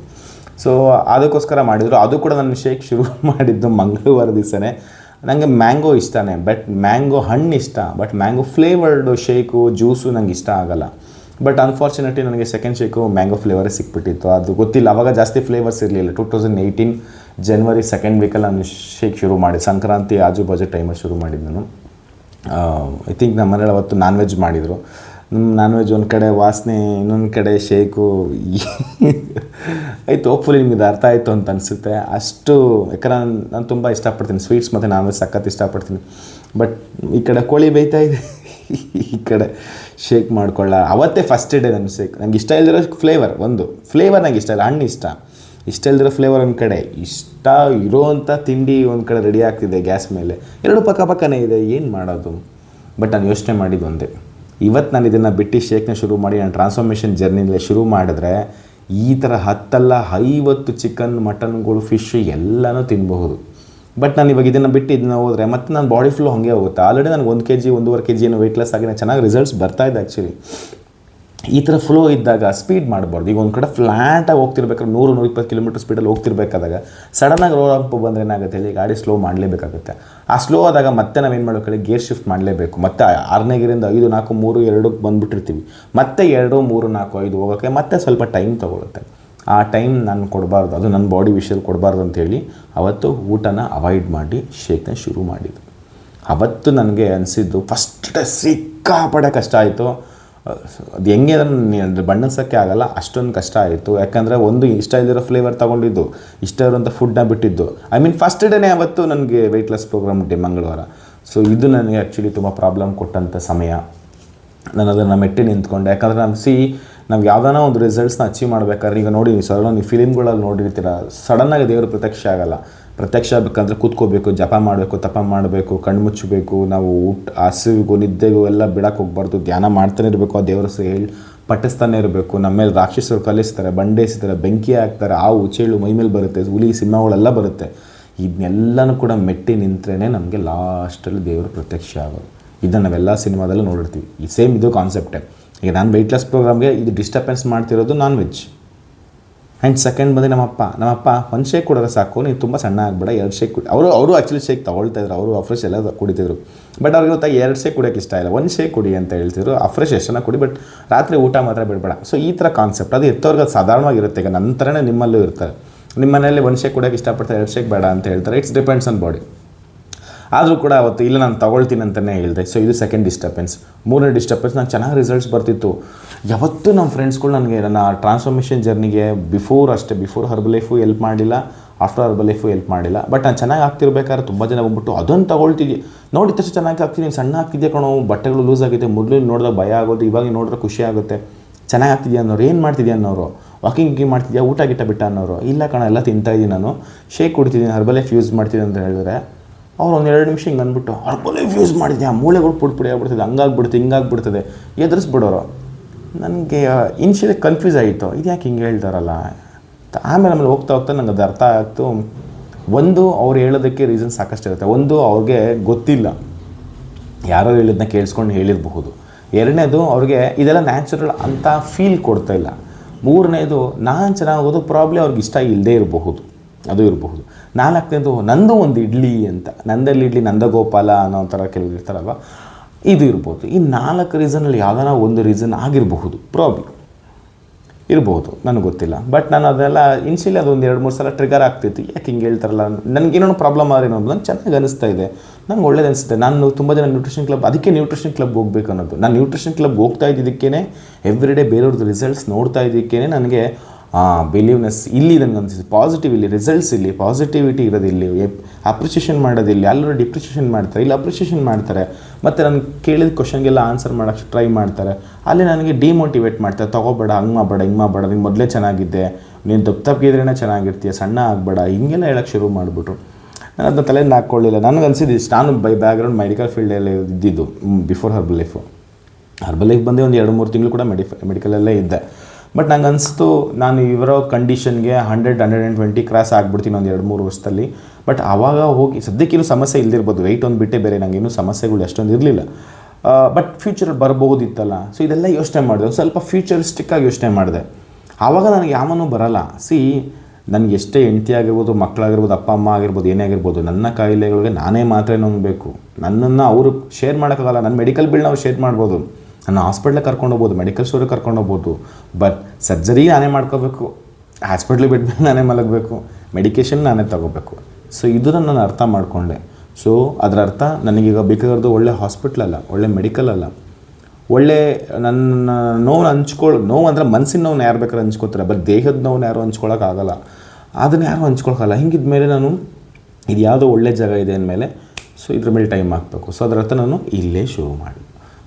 ಸೊ ಅದಕ್ಕೋಸ್ಕರ ಮಾಡಿದರು. ಅದು ಕೂಡ ನಾನು ಶೇಕ್ ಶುರು ಮಾಡಿದ್ದು ಮಂಗಳವಾರ ದಿವಸನೇ. ನನಗೆ ಮ್ಯಾಂಗೋ ಇಷ್ಟನೇ, ಬಟ್ ಮ್ಯಾಂಗೋ ಹಣ್ಣು ಇಷ್ಟ, ಬಟ್ ಮ್ಯಾಂಗೋ ಫ್ಲೇವರ್ಡು ಶೇಕು ಜ್ಯೂಸು ನಂಗೆ ಇಷ್ಟ ಆಗೋಲ್ಲ. ಬಟ್ ಅನ್ಫಾರ್ಚುನೇಟ್ಲಿ ನನಗೆ ಸೆಕೆಂಡ್ ಶೇಕು ಮ್ಯಾಂಗೋ ಫ್ಲೇವರೇ ಸಿಕ್ಬಿಟ್ಟಿತ್ತು. ಅದು ಗೊತ್ತಿಲ್ಲ, ಆವಾಗ ಜಾಸ್ತಿ ಫ್ಲೇವರ್ಸ್ ಇರಲಿಲ್ಲ. 2018 ಜನವರಿ 2nd ವೀಕಲ್ಲಿ ನಾನು ಶೇಕ್ ಶುರು ಮಾಡಿ, ಸಂಕ್ರಾಂತಿ ಆಜು ಬಾಜು ಟೈಮಲ್ಲಿ ಶುರು ಮಾಡಿದ್ದು ನಾನು. ಐ ಥಿಂಕ್ ನಮ್ಮ ಮನೇಲಿ ಅವತ್ತು ನಾನ್ ವೆಜ್ ಮಾಡಿದರು. ನಾನ್ ವೆಜ್ ಒಂದು ಕಡೆ ವಾಸನೆ, ಇನ್ನೊಂದು ಕಡೆ ಶೇಕು. ಆಯಿತು, ಹೋಪ್ಫುಲಿ ನಿಮಗೆ ಅರ್ಥ ಆಯಿತು ಅಂತ ಅನಿಸುತ್ತೆ. ಅಷ್ಟು ಯಾಕಂದ್ರೆ ನಾನು ತುಂಬ ಇಷ್ಟಪಡ್ತೀನಿ ಸ್ವೀಟ್ಸ್ ಮತ್ತು ನಾನ್ ವೆಜ್ ಸಖತ್ ಇಷ್ಟಪಡ್ತೀನಿ. ಬಟ್ ಈ ಕಡೆ ಕೋಳಿ ಬೇಯ್ತಾ ಇದೆ, ಈ ಕಡೆ ಶೇಕ್ ಮಾಡ್ಕೊಳ್ಳ. ಅವತ್ತೇ ಫಸ್ಟ್ ಡೇ ನನ್ನ ಶೇಕ್. ನಂಗೆ ಇಷ್ಟ ಇಲ್ದಿರೋ ಫ್ಲೇವರ್ ನಂಗೆ ಇಷ್ಟ ಇಲ್ಲ, ಹಣ್ಣು ಇಷ್ಟ ಇಲ್ದಿರೋ ಫ್ಲೇವರ್ ಒಂದು ಕಡೆ, ಇಷ್ಟ ಇರೋವಂಥ ತಿಂಡಿ ಒಂದು ಕಡೆ ರೆಡಿ ಆಗ್ತಿದೆ ಗ್ಯಾಸ್ ಮೇಲೆ. 2 ಪಕ್ಕನೇ ಇದೆ, ಏನು ಮಾಡೋದು? ಬಟ್ ನಾನು ಯೋಚನೆ ಮಾಡಿದ್ದು ಒಂದೇ, ಇವತ್ತು ನಾನು ಇದನ್ನು ಬಿಟ್ಟು ಶೇಕ್ನ ಶುರು ಮಾಡಿ ನಾನು ಟ್ರಾನ್ಸ್ಫಾರ್ಮೇಷನ್ ಜರ್ನಿಲೇ ಶುರು ಮಾಡಿದ್ರೆ ಈ ಥರ 10 ಅಲ್ಲ 50 ಚಿಕನ್, ಮಟನ್ಗಳು, ಫಿಶ್ ಎಲ್ಲನೂ ತಿನ್ನಬಹುದು. ಬಟ್ ನಾನು ಇವಾಗ ಇದನ್ನು ಬಿಟ್ಟು ಇದನ್ನು ಹೋದರೆ ಮತ್ತೆ ನನ್ನ ಬಾಡಿ ಫ್ಲೋ ಹಾಗೆ ಹೋಗುತ್ತೆ. ಆಲ್ರೆಡಿ ನನಗೆ 1 kg 1.5 kg ಏನೋ ವೆಯ್ಟ್ ಲಾಸ್ ಆಗಿ ನಾನು ಚೆನ್ನಾಗಿ ರಿಸಲ್ಟ್ಸ್ ಬರ್ತಾಯಿದ್ದೆ. ಆ್ಯಕ್ಚುಲಿ ಈ ಥರ ಫ್ಲೋ ಇದ್ದಾಗ ಸ್ಪೀಡ್ ಮಾಡಬಾರ್ದು. ಈಗ ಒಂದು ಕಡೆ ಫ್ಲ್ಯಾಟಾಗಿ ಹೋಗ್ತಿರ್ಬೇಕಾದ್ರೆ 100-120 ಕಿಲೋಮೀಟರ್ ಸ್ಪೀಡಲ್ಲಿ ಹೋಗ್ತಿರ್ಬೇಕಾದಾಗ ಸಡನ್ನಾಗಿ ರೋಡ್ ಅಪ್ ಬಂದರೆ ಏನಾಗುತ್ತೆ, ಇಲ್ಲಿ ಗಾಡಿ ಸ್ಲೋ ಮಾಡಲೇಬೇಕಾಗುತ್ತೆ. ಆ ಸ್ಲೋ ಆದಾಗ ಮತ್ತೆ ನಾವೇನು ಮಾಡಬೇಕು, ಗೇರ್ ಶಿಫ್ಟ್ ಮಾಡಲೇಬೇಕು. ಮತ್ತೆ 6ನೇ ಗೇರಿಂದ 5, 4, 3, 2ಕ್ಕೆ ಬಂದುಬಿಟ್ಟಿರ್ತೀವಿ. ಮತ್ತೆ 2, 3, 4, 5 ಹೋಗೋಕ್ಕೆ ಮತ್ತೆ ಸ್ವಲ್ಪ ಟೈಮ್ ತೊಗೊಳುತ್ತೆ. ಆ ಟೈಮ್ ನಾನು ಕೊಡಬಾರ್ದು, ಅದು ನನ್ನ ಬಾಡಿ ವಿಷಯದಲ್ಲಿ ಕೊಡಬಾರ್ದು ಅಂತೇಳಿ ಅವತ್ತು ಊಟನ ಅವಾಯ್ಡ್ ಮಾಡಿ ಶೇಕ್ನ ಶುರು ಮಾಡಿದ್ದು. ಅವತ್ತು ನನಗೆ ಅನಿಸಿದ್ದು ಫಸ್ಟ್ ಡೇ ಸಿಕ್ಕಾಪಡೆ ಕಷ್ಟ ಆಯಿತು. ಅದು ಹೆಂಗೆ ಅದನ್ನು ಬಣ್ಣಿಸೋಕ್ಕೆ ಆಗಲ್ಲ, ಅಷ್ಟೊಂದು ಕಷ್ಟ ಆಯಿತು. ಯಾಕಂದರೆ ಒಂದು ಇಷ್ಟ ಇಲ್ದಿರೋ ಫ್ಲೇವರ್ ತೊಗೊಂಡಿದ್ದು, ಇಷ್ಟ ಇರೋಂಥ ಫುಡ್ನ ಬಿಟ್ಟಿದ್ದು. ಫಸ್ಟ್ ಡೇನೇ ಅವತ್ತು ನನಗೆ ವೆಯ್ಟ್ ಲಾಸ್ ಪ್ರೋಗ್ರಾಮ್ ಡೇ ಮಂಗಳವಾರ. ಸೊ ಇದು ನನಗೆ ಆ್ಯಕ್ಚುಲಿ ತುಂಬ ಪ್ರಾಬ್ಲಮ್ ಕೊಟ್ಟಂಥ ಸಮಯ. ನಾನು ಅದನ್ನು ಮೆಟ್ಟಿ ನಿಂತ್ಕೊಂಡೆ. ಯಾಕಂದರೆ ನಾವು ಯಾವುದಾನ ಒಂದು ರಿಸಲ್ಟ್ಸ್ನ ಅಚೀವ್ ಮಾಡಬೇಕಾದ್ರೆ, ಈಗ ನೋಡಿ ನೀವು ಫಿಲಿಮ್ಗಳಲ್ಲಿ ನೋಡಿರ್ತೀರ, ಸಡನ್ನಾಗಿ ದೇವರು ಪ್ರತ್ಯಕ್ಷ ಆಗಲ್ಲ. ಪ್ರತ್ಯಕ್ಷ ಆಗಬೇಕಂದ್ರೆ ಕೂತ್ಕೋಬೇಕು, ಜಪ ಮಾಡಬೇಕು, ತಪ ಮಾಡಬೇಕು, ಕಣ್ಣು ಮುಚ್ಚಬೇಕು. ನಾವು ಹಸಿವಿಗೂ ನಿದ್ದೆಗೂ ಎಲ್ಲ ಬಿಡಕ್ಕೆ ಹೋಗ್ಬಾರ್ದು, ಧ್ಯಾನ ಮಾಡ್ತಾನೆ ಇರಬೇಕು. ಆ ದೇವ್ರ ಹೇಳಿ ಪಟ್ಟಿಸ್ತಾನೆ ಇರಬೇಕು. ನಮ್ಮ ಮೇಲೆ ರಾಕ್ಷಸರು ಕಲಿಸ್ತಾರೆ, ಬಂಡೇಸ್ತಾರೆ, ಬೆಂಕಿ ಹಾಕ್ತಾರೆ, ಹಾವು ಚೇಳು ಮೈ ಮೇಲೆ ಬರುತ್ತೆ, ಹುಲಿ ಸಿಂಹಗಳೆಲ್ಲ ಬರುತ್ತೆ. ಇದನ್ನೆಲ್ಲನೂ ಕೂಡ ಮೆಟ್ಟಿ ನಿಂತರೇ ನಮಗೆ ಲಾಸ್ಟಲ್ಲಿ ದೇವರು ಪ್ರತ್ಯಕ್ಷ ಆಗೋದು. ಇದನ್ನು ನಾವೆಲ್ಲ ಸಿನಿಮಾದಲ್ಲೂ ನೋಡಿರ್ತೀವಿ. ಈ ಸೇಮ್ ಇದು ಕಾನ್ಸೆಪ್ಟೇ. ಈಗ ನಾನು ವೆಯ್ಟ್ ಲಾಸ್ ಪ್ರೋಗ್ರಾಮ್ಗೆ ಇದು ಡಿಸ್ಟರ್ಬೆನ್ಸ್ ಮಾಡ್ತಿರೋದು ನಾನ್ ವೆಜ್. ಆ್ಯಂಡ್ ಸೆಕೆಂಡ್ ಬಂದು ನಮ್ಮಪ್ಪ 1 ಶೇಕ್ ಕೊಡೋದು ಸಾಕು, ನೀನು ತುಂಬ ಸಣ್ಣ ಆಗ್ಬೇಡ, 2 ಶೇಕ್ ಕುಡಿ. ಅವರು ಆ್ಯಕ್ಚುಲಿ ಶೇಕ್ ತೊಗೊಳ್ತಾಯಿದ್ರು, ಅವರು ಅಫ್ರೆಶ್ ಎಲ್ಲ ಕುಡಿತಿದ್ರು. ಬಟ್ ಅವ್ರಿಗೆ ಗೊತ್ತಾಗಿ 2 ಶೇಕ್ ಕುಡಿಯೋಕ್ಕೆ ಇಷ್ಟ ಇಲ್ಲ, 1 ಶೇಕ್ ಕುಡಿ ಅಂತ ಹೇಳ್ತಿದ್ರು. ಅಫ್ರೆಶ್ ಎಷ್ಟನ್ನ ಕುಡಿ, ಬಟ್ ರಾತ್ರಿ ಊಟ ಮಾತ್ರ ಬಿಡಬೇಡ. ಸೊ ಈ ಥರ ಕಾನ್ಸೆಪ್ಟ್ ಅದು ಎತ್ತವ್ರಿಗೆ ಅದು ಸಾಧಾರಣವಾಗಿರುತ್ತೆ. ಈಗ ನನ್ನ ಥರನೇ ನಿಮ್ಮಲ್ಲೂ ಇರ್ತಾರೆ. ನಿಮ್ಮ ಮನೆಯಲ್ಲಿ 1 ಶೇಕ್ ಕುಡಿಯೋಕ್ಕೆ ಇಷ್ಟಪಡ್ತಾರೆ, 2 ಶೇಕ್ ಬೇಡ ಅಂತ ಹೇಳ್ತಾರೆ. It's depends on body. ಆದರೂ ಕೂಡ ಅವತ್ತು ಇಲ್ಲ ನಾನು ತೊಗೊಳ್ತೀನಿ ಅಂತಲೇ ಹೇಳಿದೆ. ಸೊ ಇದು ಸೆಕೆಂಡ್ ಡಿಸ್ಟರ್ಬೆನ್ಸ್. 3ನೇ ಡಿಸ್ಟರ್ಬೆನ್ಸ್, ನಂಗೆ ಚೆನ್ನಾಗಿ ರಿಸಲ್ಟ್ಸ್ ಬರ್ತಿತ್ತು. ಯಾವತ್ತೂ ನಮ್ಮ ಫ್ರೆಂಡ್ಸ್ಗಳು ನನಗೆ ನನ್ನ ಟ್ರಾನ್ಸ್ಫಾರ್ಮೇಷನ್ ಜರ್ನಿಗೆ ಬಿಫೋರ್ ಹರ್ಬಲೈಫು ಹೆಲ್ಪ್ ಮಾಡಿಲ್ಲ, ಆಫ್ಟರ್ ಹರ್ಬಲೈಫು ಹೆಲ್ಪ್ ಮಾಡಿಲ್ಲ. ಬಟ್ ನಾನು ಚೆನ್ನಾಗಿ ಆಗ್ತಿರ್ಬೇಕಾದ್ರೆ ತುಂಬ ಜನ ಬಂದ್ಬಿಟ್ಟು ಅದನ್ನು ತೊಗೊಳ್ತಿದ್ದೆ, ನೋಡಿದ ತಕ್ಷಣ ಚೆನ್ನಾಗಿ ಆಗ್ತಿದ್ದೀನಿ, ಸಣ್ಣ ಆಗ್ತಿದ್ದೆ ಕಣೋ, ಬಟ್ಟೆಗಳು ಲೂಸ್ ಆಗಿದೆ, ಮೊದಲು ನೋಡಿದಾಗ ಭಯ ಆಗೋದು, ಇವಾಗ ನೋಡಿದ್ರೆ ಖುಷಿ ಆಗುತ್ತೆ. ಚೆನ್ನಾಗಿ ಆಗ್ತಿದ್ಯಾ ಅನ್ನೋರು, ಏನು ಮಾಡ್ತಿದ್ಯಾ ಅನ್ನೋರು, ವಾಕಿಂಗ್ ಮಾಡ್ತಿದ್ಯಾ, ಊಟ ಬಿಟ್ಟ ಅನ್ನೋರು, ಇಲ್ಲ ಕಣ ಎಲ್ಲ ತಿಂತಾಯಿದ್ದೀನಿ, ನಾನು ಶೇಕ್ ಕುಡ್ತಿದ್ದೀನಿ, ಹರ್ಬಲೈಫ್ ಯೂಸ್ ಮಾಡ್ತಿದ್ದೀನಿ ಅಂತ ಹೇಳಿದ್ರೆ ಅವ್ರು 1-2 ನಿಮಿಷ ಹಿಂಗೆ ಅಂದ್ಬಿಟ್ಟು ಹರ್ಬಲೈಫ್ ಯೂಸ್ ಮಾಡಿದ್ಯಾ, ಮೂಳೆಗಳು ಪುಡಿ ಆಗ್ಬಿಡ್ತದೆ, ಹಿಂಗಾಗ್ಬಿಡ್ತದೆ ಎದುರಿಸ್ಬಿಡೋರು. ನನಗೆ ಇನ್ಶಿಯಲಿ ಕನ್ಫ್ಯೂಸ್ ಆಯಿತು, ಇದು ಯಾಕೆ ಹಿಂಗೆ ಹೇಳ್ತಾರಲ್ಲ. ಆಮೇಲೆ ಹೋಗ್ತಾ ನಂಗೆ ಅದು ಅರ್ಥ ಆಯಿತು. ಒಂದು ಅವ್ರು ಹೇಳೋದಕ್ಕೆ ರೀಸನ್ ಸಾಕಷ್ಟು ಇರುತ್ತೆ. ಒಂದು ಅವ್ರಿಗೆ ಗೊತ್ತಿಲ್ಲ, ಯಾರೋ ಹೇಳಿದ್ದನ್ನ ಕೇಳಿಸ್ಕೊಂಡು ಹೇಳಿರಬಹುದು. 2ನೇದು ಅವ್ರಿಗೆ ಇದೆಲ್ಲ ನ್ಯಾಚುರಲ್ ಅಂತ ಫೀಲ್ ಕೊಡ್ತಾ ಇಲ್ಲ. 3ನೇದು ನಾನು ಚೆನ್ನಾಗೋದು ಪ್ರಾಬ್ಲಮ್ ಅವ್ರಿಗೆ ಇಷ್ಟ ಇಲ್ಲದೇ ಇರಬಹುದು, ಅದು ಇರಬಹುದು. 4ನೇದು ನಂದು ಒಂದು ಇಡ್ಲಿ ಅಂತ, ನಂದಲ್ಲಿ ಇಡ್ಲಿ ನಂದಗೋಪಾಲ ಅನ್ನೋ ಥರ ಕೆಲವರು ಇರ್ತಾರಲ್ವ, ಇದು ಇರ್ಬೋದು. ಈ 4 ರೀಸನಲ್ಲಿ ಯಾವ್ದಾನ ಒಂದು ರೀಸನ್ ಆಗಿರಬಹುದು, ಪ್ರಾಬ್ಲಮ್ ಇರ್ಬೋದು, ನನಗೆ ಗೊತ್ತಿಲ್ಲ. ಬಟ್ ನಾನು ಅದೆಲ್ಲ ಇನ್ಶಿಯಲಿ ಅದೊಂದು 2-3 ಸಲ ಟ್ರಿಗರ್ ಆಗ್ತಿತ್ತು. ಯಾಕೆ ಹಿಂಗೆ ಹೇಳ್ತಾರಲ್ಲ, ನನಗೇನೋ ಪ್ರಾಬ್ಲಮ್ ಆದ್ರೆ ಅನ್ನೋದು ನಂಗೆ ಚೆನ್ನಾಗಿ ಅನಿಸ್ತಾ ಇದೆ, ನಂಗೆ ಒಳ್ಳೇದು ಅನಿಸುತ್ತೆ. ನಾನು ತುಂಬ ಜನ ನ್ಯೂಟ್ರಿಷನ್ ಕ್ಲಬ್, ಅದಕ್ಕೆ ನ್ಯೂಟ್ರಿಷನ್ ಕ್ಲಬ್ ಹೋಗ್ಬೇಕು ಅನ್ನೋದು. ನಾನು ನ್ಯೂಟ್ರಿಷನ್ ಕ್ಲಬ್ ಹೋಗ್ತಾ ಇದ್ದಿದ್ದಕ್ಕೇ, ಎವ್ರಿ ಡೇ ಬೇರೆಯವ್ರದ್ದು ರಿಸಲ್ಟ್ಸ್ ನೋಡ್ತಾ ಇದ್ದಕ್ಕೇ ನನಗೆ ಬಿಲೀವ್ನೆಸ್ ಇಲ್ಲಿ ನನಗೆ ಅನಿಸಿದೆ ಪಾಸಿಟಿವ್, ಇಲ್ಲಿ ರಿಸಲ್ಟ್ಸ್, ಇಲ್ಲಿ ಪಾಸಿಟಿವಿಟಿ ಇರೋದು, ಇಲ್ಲಿ ಅಪ್ರಿಷಿಯೇಷನ್ ಮಾಡೋದಿಲ್ಲ. ಎಲ್ಲರೂ ಡಿಪ್ರಿಷಿಯೇಷನ್ ಮಾಡ್ತಾರೆ, ಇಲ್ಲಿ ಅಪ್ರಿಷಿಯೇಷನ್ ಮಾಡ್ತಾರೆ. ಮತ್ತು ನಾನು ಕೇಳಿದ ಕ್ವಶನ್ಗೆಲ್ಲ ಆನ್ಸರ್ ಮಾಡೋಕ್ಕೆ ಟ್ರೈ ಮಾಡ್ತಾರೆ. ಅಲ್ಲಿ ನನಗೆ ಡಿಮೋಟಿವೇಟ್ ಮಾಡ್ತಾರೆ, ತೊಗೋಬೇಡ, ಹಂಗೆ ಮಾಡಬೇಡ, ಹಿಂಗೆ ಮಾಡಬೇಡ, ನೀನು ಮೊದಲೇ ಚೆನ್ನಾಗಿದ್ದೆ, ನೀನು ತಪ್ಪಿದ್ರೇ ಚೆನ್ನಾಗಿರ್ತೀಯ, ಸಣ್ಣ ಆಗಬೇಡ, ಹಿಂಗೆಲ್ಲ ಹೇಳೋಕ್ಕೆ ಶುರು ಮಾಡಿಬಿಟ್ರು. ನಾನು ಅದನ್ನ ತಲೆಯಿಂದ ಹಾಕ್ಕೊಳ್ಳಿಲ್ಲ. ನನಗೆ ಅನಿಸಿದ್ದು ಇಷ್ಟು, ನಾನು ಬ್ಯಾಕ್ಗ್ರೌಂಡ್ ಮೆಡಿಕಲ್ ಫೀಲ್ಡಲ್ಲೇ ಇದ್ದಿದ್ದು before herbal life. Herbal life ಬಂದು ಒಂದು 2-3 ತಿಂಗಳು ಕೂಡ ಮೆಡಿಕಲಲ್ಲೇ ಇದ್ದೆ. ಬಟ್ ನಂಗೆ ಅನಿಸ್ತು ನಾನು ಇವರೋ ಕಂಡೀಷನ್ಗೆ 100-120 ಕ್ರಾಸ್ ಆಗಿಬಿಡ್ತೀನಿ ಒಂದು 2-3 ವರ್ಷದಲ್ಲಿ. ಬಟ್ ಆವಾಗ ಹೋಗಿ ಸದ್ಯಕ್ಕಿನ್ನೂ ಸಮಸ್ಯೆ ಇಲ್ದಿರ್ಬೋದು, ವೆಯ್ಟ್ ಒಂದು ಬಿಟ್ಟೇ ಬೇರೆ ನನಗೆ ಇನ್ನೂ ಸಮಸ್ಯೆಗಳು ಅಷ್ಟೊಂದು ಇರಲಿಲ್ಲ. ಬಟ್ ಫ್ಯೂಚರಲ್ಲಿ ಬರ್ಬೋದಿತ್ತಲ್ಲ. ಸೊ ಇದೆಲ್ಲ ಯೋಚನೆ ಮಾಡಿದೆ, ಒಂದು ಸ್ವಲ್ಪ ಫ್ಯೂಚರಿಸ್ಟಿಕ್ಕಾಗಿ ಯೋಚನೆ ಮಾಡಿದೆ. ಆವಾಗ ನನಗೆ ಯಾವನೂ ಬರಲ್ಲ. ನನಗೆ ಎಷ್ಟೇ ಹೆಂಡತಿ ಆಗಿರ್ಬೋದು, ಮಕ್ಕಳಾಗಿರ್ಬೋದು, ಅಪ್ಪ ಅಮ್ಮ ಆಗಿರ್ಬೋದು, ಏನೇ ಆಗಿರ್ಬೋದು, ನನ್ನ ಕಾಯಿಲೆಗಳಿಗೆ ನಾನೇ ಮಾತ್ರೆ ನುಂಗಬೇಕು. ನನ್ನನ್ನು ಅವರು ಶೇರ್ ಮಾಡೋಕ್ಕಾಗಲ್ಲ. ನನ್ನ ಮೆಡಿಕಲ್ ಬಿಲ್ ನಾವು ಶೇರ್ ಮಾಡ್ಬೋದು, ನನ್ನ ಹಾಸ್ಪಿಟ್ಲಿಗೆ ಕರ್ಕೊಂಡು ಹೋಗ್ಬೋದು, ಮೆಡಿಕಲ್ ಸ್ಟೋರಿಗೆ ಕರ್ಕೊಂಡು ಹೋಗ್ಬೋದು. ಬಟ್ ಸರ್ಜರಿ ನಾನೇ ಮಾಡ್ಕೋಬೇಕು, ಹಾಸ್ಪಿಟ್ಲಿಗೆ ಬಿಟ್ಟ ಮೇಲೆ ನಾನೇ ಮಲಗಬೇಕು, ಮೆಡಿಕೇಷನ್ ನಾನೇ ತೊಗೋಬೇಕು. ಸೊ ಇದನ್ನು ನಾನು ಅರ್ಥ ಮಾಡಿಕೊಂಡೆ. ಸೊ ಅದರ ಅರ್ಥ ನನಗೀಗ ಬೇಕಾಗಿರೋದು ಒಳ್ಳೆ ಹಾಸ್ಪಿಟ್ಲ್ ಅಲ್ಲ, ಒಳ್ಳೆ ಮೆಡಿಕಲ್ ಅಲ್ಲ, ಒಳ್ಳೆ ನನ್ನ ನೋವು ಅಂದರೆ ಮನಸ್ಸಿನ ನೋವು ಯಾರು ಬೇಕಾದ್ರೆ ಹಂಚ್ಕೋತಾರೆ, ಬಟ್ ದೇಹದ ನೋವು ಯಾರು ಹಂಚ್ಕೊಳ್ಳೋಕ್ಕಾಗಲ್ಲ, ಅದನ್ನು ಯಾರು ಹಂಚ್ಕೊಳಕ್ಕಾಗಲ್ಲ. ಹಿಂಗಿದ್ಮೇಲೆ ನಾನು ಇದು ಯಾವುದೋ ಒಳ್ಳೆ ಜಾಗ ಇದೆ ಅಂದಮೇಲೆ ಸೊ ಇದ್ರ ಮೇಲೆ ಟೈಮ್ ಹಾಕಬೇಕು. ಸೊ ಅದರ ಅರ್ಥ ನಾನು ಇಲ್ಲೇ ಶುರು ಮಾಡಿ.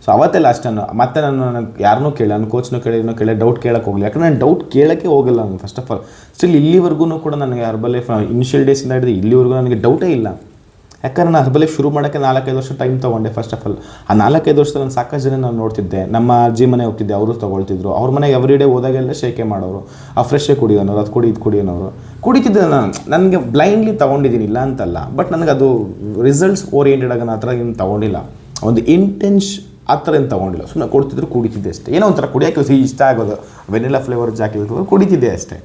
ಸೊ ಅವತ್ತೇ ಲಾಸ್ಟ್ ಮತ್ತೆ ನಾನು ಯಾರನ್ನೂ ಕೇಳಿ, ನನ್ನ ಕೋಚ್ನೂ ಕೇಳಿ ಡೌಟ್ ಕೇಳೋಕ್ಕೆ ಹೋಗಲಿ. ಯಾಕಂದರೆ ನಾನು ಡೌಟ್ ಕೇಳೋಕ್ಕೆ ಹೋಗಿಲ್ಲ ನಾನು ಫಸ್ಟ್ ಆಫ್ ಆಲ್. ಸ್ಟಿಲ್ ಇಲ್ಲಿವರೆಗೂ ಕೂಡ ನನಗೆ ಹರ್ಬಲ್ ಲೈಫ್ ಇನಿಷಿಯಲ್ ಡೇಸಿಂದ ಹಿಡಿದು ಇಲ್ಲಿವರೆಗೂ ನನಗೆ ಡೌಟೇ ಇಲ್ಲ. ಯಾಕಂದ್ರೆ ನಾನು ಹರ್ಬಲ್ ಲೈಫ್ ಶುರು ಮಾಡೋಕ್ಕೆ 4-5 ವರ್ಷ ಟೈಮ್ ತೊಗೊಂಡೆ. ಫಸ್ಟ್ ಆಫ್ ಆಲ್ ಆ 4-5 ವರ್ಷದಲ್ಲಿ ನಾನು ಸಾಕಷ್ಟು ಜನ ನಾನು ನೋಡ್ತಿದ್ದೆ. ನಮ್ಮ ಅಜ್ಜಿ ಮನೆ ಹೋಗ್ತಿದ್ದೆ, ಅವರು ತೊಗೊಳ್ತಿದ್ರು. ಅವ್ರ ಮನೆಗೆ ಎವ್ರಿ ಡೇ ಹೋದಾಗೆಲ್ಲ ಶೇಕೆ ಮಾಡೋರು, ಆ ಫ್ರೆಶ್ಶೇ ಕುಡಿಯೋನವ್ರು, ಅದು ಕುಡಿ ಇದು ಕುಡಿಯೋನವರು ಕುಡಿತಿದ್ದೆ. ನನಗೆ ಬ್ಲೈಂಡ್ಲಿ ತೊಗೊಂಡಿದ್ದೀನಿ, ಇಲ್ಲ ಅಂತಲ್ಲ. ಬಟ್ ನನಗೆ ಅದು ರಿಸಲ್ಟ್ಸ್ ಓರಿಯೆಂಟೆಡ್ ಆಗಿ ನಾನು ಆ ಥರ ಏನು ತೊಗೊಂಡಿಲ್ಲ, ಒಂದು ಆ ಥರ ಏನು ತೊಗೊಂಡಿಲ್ಲ. ಸುಮ್ಮನೆ ಕೊಡ್ತಿದ್ರು, ಕುಡಿತಿದ್ದೆ ಅಷ್ಟೇ. ಏನೋ ಒಂಥರ ಕುಡಿಯೋಕ್ಕೆ ಇಷ್ಟ ಆಗೋದು, ವೆನಿಲಾ ಫ್ಲೇವರ್ ಜಾಕಿದ್ರು ಕುಡಿತಿದ್ದೆ ಅಷ್ಟೇ.